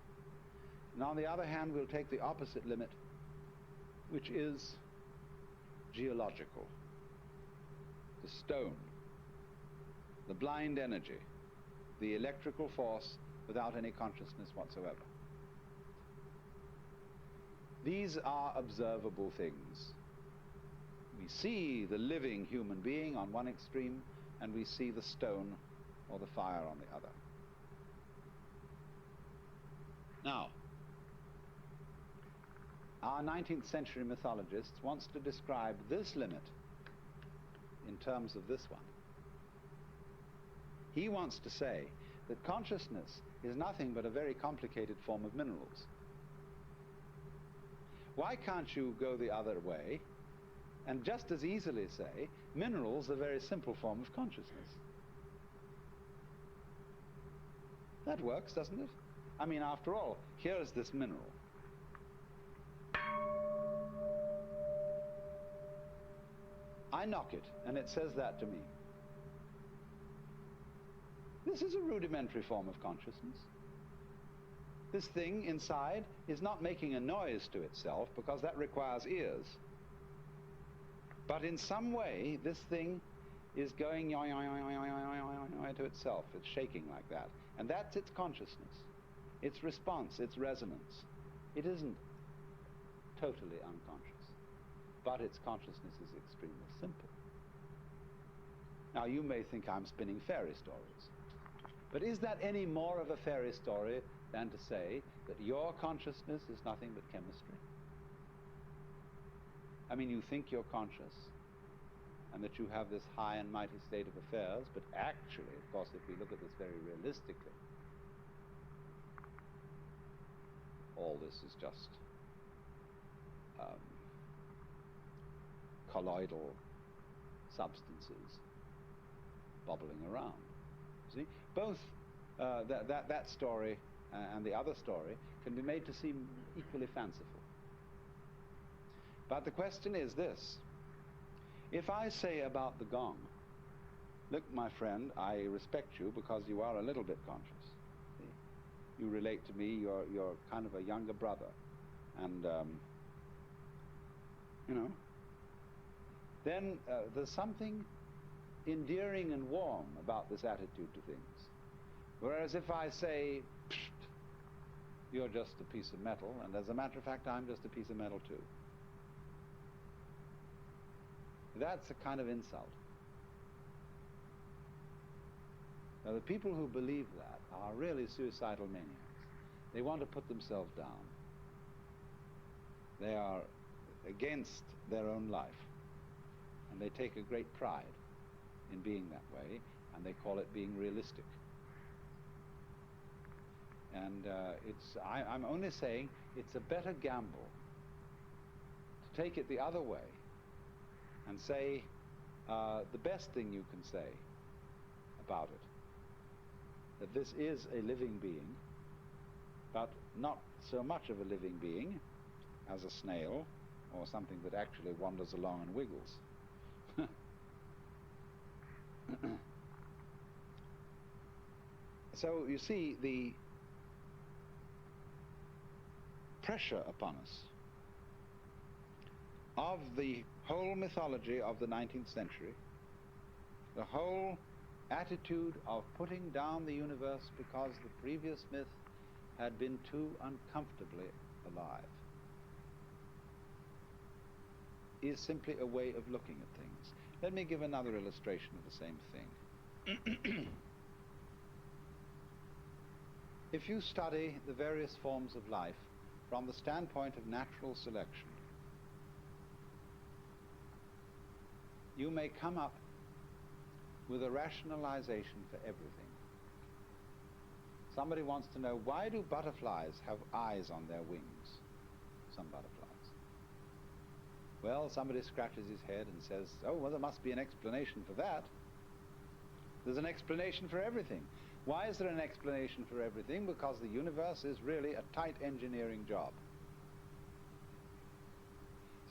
And on the other hand, we'll take the opposite limit, which is geological. The stone, the blind energy, the electrical force without any consciousness whatsoever. These are observable things. We see the living human being on one extreme, and we see the stone or the fire on the other. Now, our 19th century mythologist wants to describe this limit in terms of this one. He wants to say that consciousness is nothing but a very complicated form of minerals. Why can't you go the other way and just as easily say minerals are a very simple form of consciousness? That works, doesn't it? I mean, after all, here's this mineral. I knock it, and it says that to me. This is a rudimentary form of consciousness. This thing inside is not making a noise to itself, because that requires ears. But in some way, this thing is going to itself. It's shaking like that. And that's its consciousness, its response, its resonance. It isn't totally unconscious, but its consciousness is extremely simple. Now, you may think I'm spinning fairy stories, but is that any more of a fairy story than to say that your consciousness is nothing but chemistry? I mean, you think you're conscious and that you have this high and mighty state of affairs, but actually, of course, if we look at this very realistically, all this is just colloidal substances bubbling around. See, both that story and the other story can be made to seem equally fanciful. But the question is this: if I say about the gong, look, my friend, I respect you because you are a little bit conscious. See? You relate to me, you're kind of a younger brother, and you know, then there's something endearing and warm about this attitude to things. Whereas if I say, psst, you're just a piece of metal, and as a matter of fact, I'm just a piece of metal too, that's a kind of insult. Now, the people who believe that are really suicidal maniacs. They want to put themselves down. They are against their own life, and they take a great pride in being that way, and they call it being realistic. And I'm only saying it's a better gamble to take it the other way and say the best thing you can say about it, that this is a living being, but not so much of a living being as a snail or something that actually wanders along and wiggles. So you see, the pressure upon us of the whole mythology of the 19th century, the whole attitude of putting down the universe because the previous myth had been too uncomfortably alive, is simply a way of looking at things. Let me give another illustration of the same thing. If you study the various forms of life from the standpoint of natural selection, you may come up with a rationalization for everything. Somebody wants to know, why do butterflies have eyes on their wings? Some butterflies. Well, somebody scratches his head and says, oh, well, there must be an explanation for that. There's an explanation for everything. Why is there an explanation for everything? Because the universe is really a tight engineering job.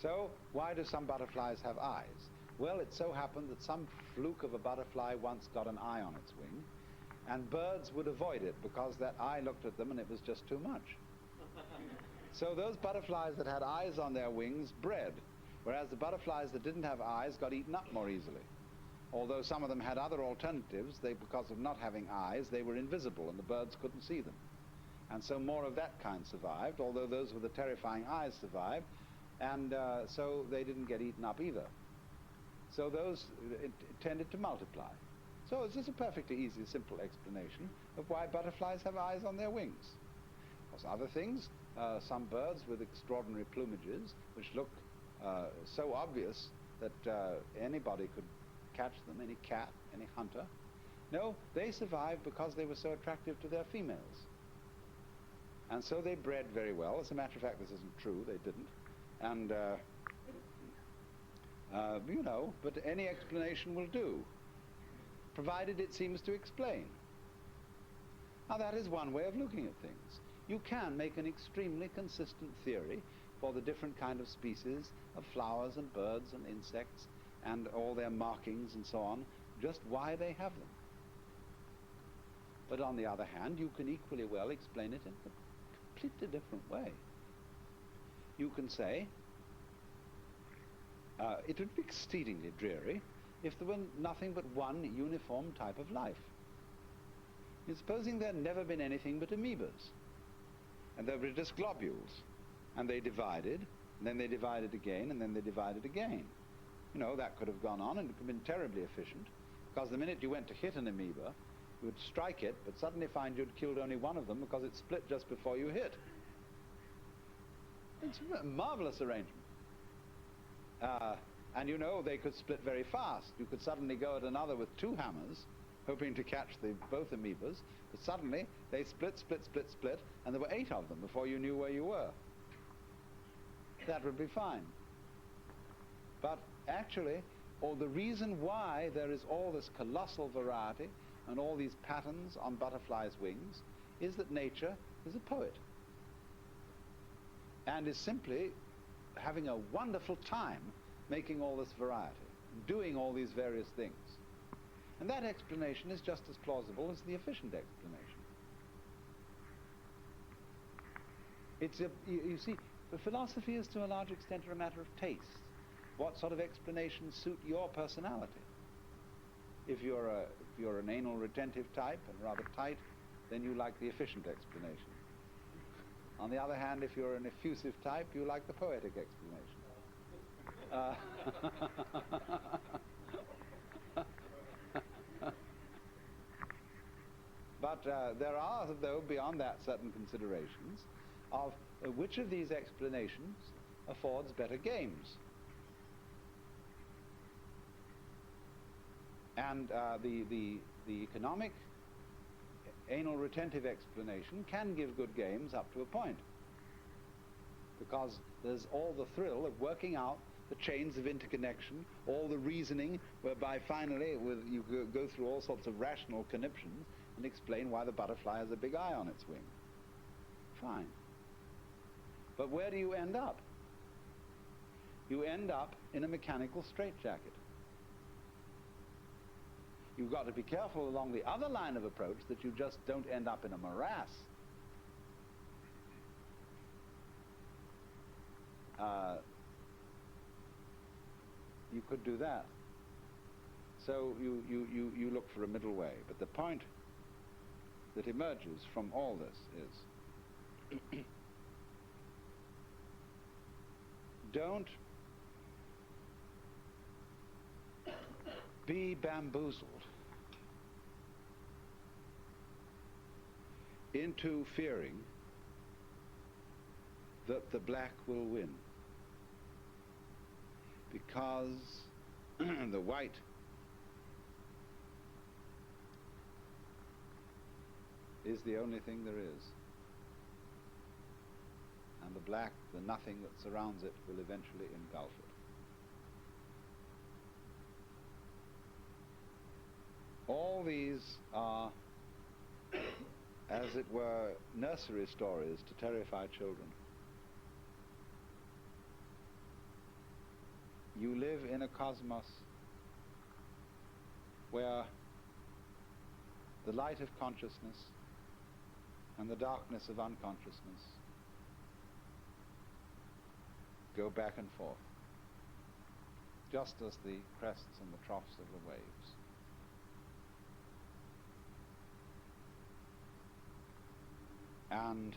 So, why do some butterflies have eyes? Well, it so happened that some fluke of a butterfly once got an eye on its wing, and birds would avoid it because that eye looked at them and it was just too much. So those butterflies that had eyes on their wings bred, whereas the butterflies that didn't have eyes got eaten up more easily. Although some of them had other alternatives, because of not having eyes, they were invisible and the birds couldn't see them. And so more of that kind survived, although those with the terrifying eyes survived, and so they didn't get eaten up either. So those tended to multiply. So it's just a perfectly easy, simple explanation of why butterflies have eyes on their wings. Of course, other things, some birds with extraordinary plumages, which look so obvious that anybody could catch them, any cat, any hunter. No, they survived because they were so attractive to their females. And so they bred very well. As a matter of fact, this isn't true, they didn't. And, you know, but any explanation will do, provided it seems to explain. Now, that is one way of looking at things. You can make an extremely consistent theory for the different kind of species of flowers and birds and insects and all their markings and so on, just why they have them. But on the other hand, you can equally well explain it in a completely different way. You can say, it would be exceedingly dreary if there were nothing but one uniform type of life. And supposing there had never been anything but amoebas, and there were just globules, and they divided, and then they divided again, and then they divided again. You know, that could have gone on, and it could have been terribly efficient, because the minute you went to hit an amoeba, you would strike it, but suddenly find you'd killed only one of them because it split just before you hit. It's a marvelous arrangement. And you know, they could split very fast. You could suddenly go at another with two hammers, hoping to catch both amoebas, but suddenly they split, split, split, split, and there were 8 of them before you knew where you were. That would be fine. But actually, the reason why there is all this colossal variety and all these patterns on butterflies' wings is that nature is a poet and is simply having a wonderful time making all this variety, doing all these various things. And that explanation is just as plausible as the efficient explanation. You see, the philosophy is to a large extent a matter of taste. What sort of explanations suit your personality? If you're an anal retentive type and rather tight, then you like the efficient explanation. On the other hand, if you're an effusive type, you like the poetic explanation. But there are, though, beyond that, certain considerations of which of these explanations affords better games. And the economic anal retentive explanation can give good games up to a point, because there's all the thrill of working out the chains of interconnection, all the reasoning whereby finally you go through all sorts of rational conniptions and explain why the butterfly has a big eye on its wing. Fine. But where do you end up? You end up in a mechanical straitjacket. You've got to be careful along the other line of approach that you just don't end up in a morass. You could do that. So you look for a middle way. But the point that emerges from all this is don't be bamboozled into fearing that the black will win, because the white is the only thing there is, and the black, the nothing that surrounds it, will eventually engulf it. All these are, as it were, nursery stories to terrify children. You live in a cosmos where the light of consciousness and the darkness of unconsciousness go back and forth, just as the crests and the troughs of the waves. And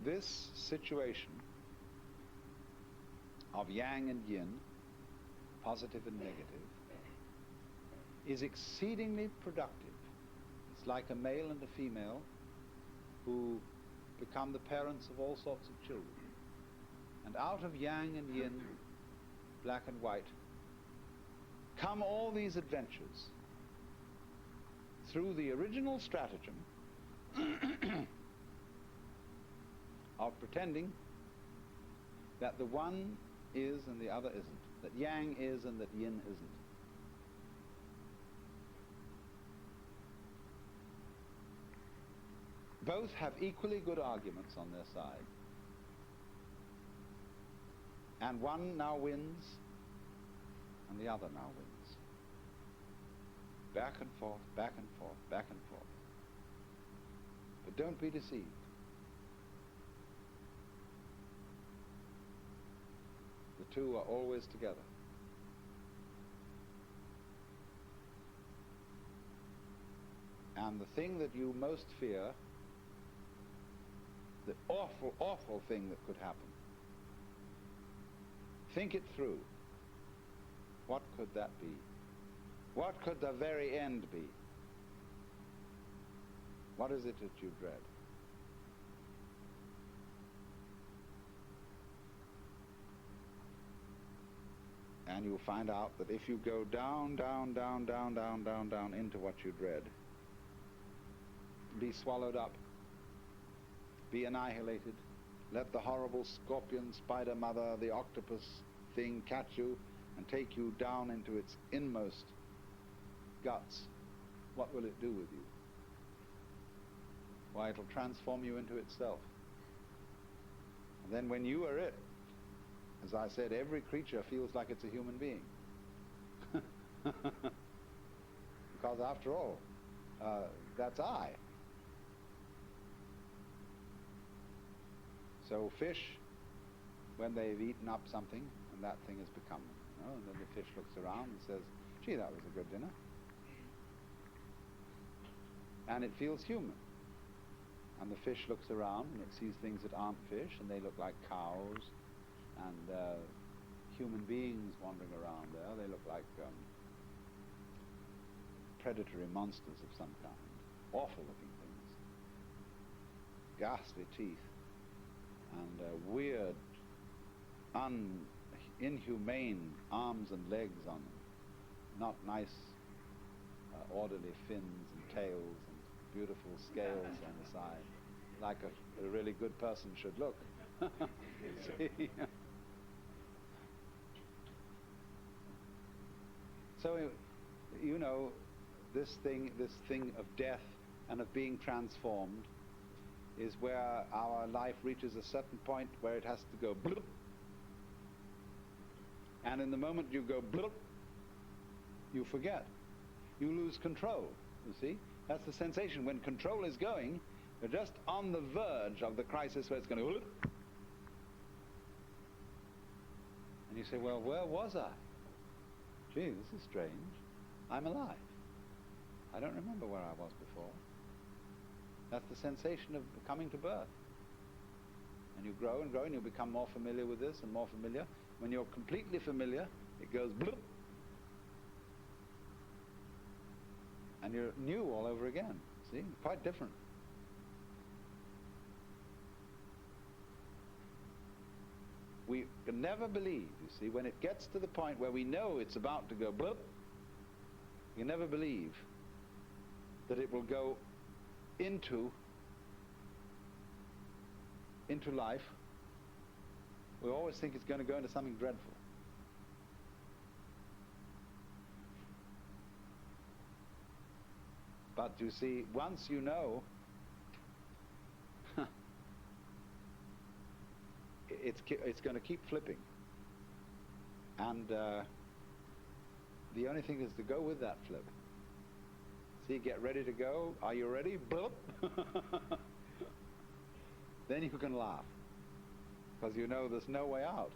this situation of yang and yin, positive and negative, is exceedingly productive. It's like a male and a female who become the parents of all sorts of children. And out of yang and yin, black and white, come all these adventures through the original stratagem of pretending that the one is and the other isn't, that yang is and that yin isn't. Both have equally good arguments on their side, and one now wins and the other now wins. Back and forth, back and forth, back and forth. But don't be deceived. The two are always together. And the thing that you most fear, the awful, awful thing that could happen, think it through. What could that be? What could the very end be? What is it that you dread? And you'll find out that if you go down, down, down, down, down, down, down into what you dread, be swallowed up, be annihilated, let the horrible scorpion, spider mother, the octopus thing catch you and take you down into its inmost guts, what will it do with you? Why, it'll transform you into itself. And then when you are it, as I said, every creature feels like it's a human being. Because after all, that's I. So fish, when they've eaten up something, and that thing has become, and then the fish looks around and says, gee, that was a good dinner. And it feels human. And the fish looks around and it sees things that aren't fish, and they look like cows, and human beings wandering around there. They look like predatory monsters of some kind. Awful looking things. Ghastly teeth. And weird, inhumane arms and legs on them. Not nice, orderly fins and tails and beautiful scales on the side, like a really good person should look. See? So, you know, this thing of death and of being transformed is where our life reaches a certain point where it has to go bloop. And in the moment you go bloop, you forget. You lose control, you see? That's the sensation. When control is going, you're just on the verge of the crisis where it's going to bloop. And you say, well, where was I? Gee, this is strange. I'm alive. I don't remember where I was before. That's the sensation of coming to birth. And you grow and grow and you become more familiar with this and more familiar. When you're completely familiar, it goes bloop. And you're new all over again. See? Quite different. We can never believe, you see, when it gets to the point where we know it's about to go blip, you never believe that it will go into life. We always think it's going to go into something dreadful. But you see, once you know, it's going to keep flipping. And the only thing is to go with that flip. See, get ready to go. Are you ready? Boop. Then you can laugh, because you know there's no way out.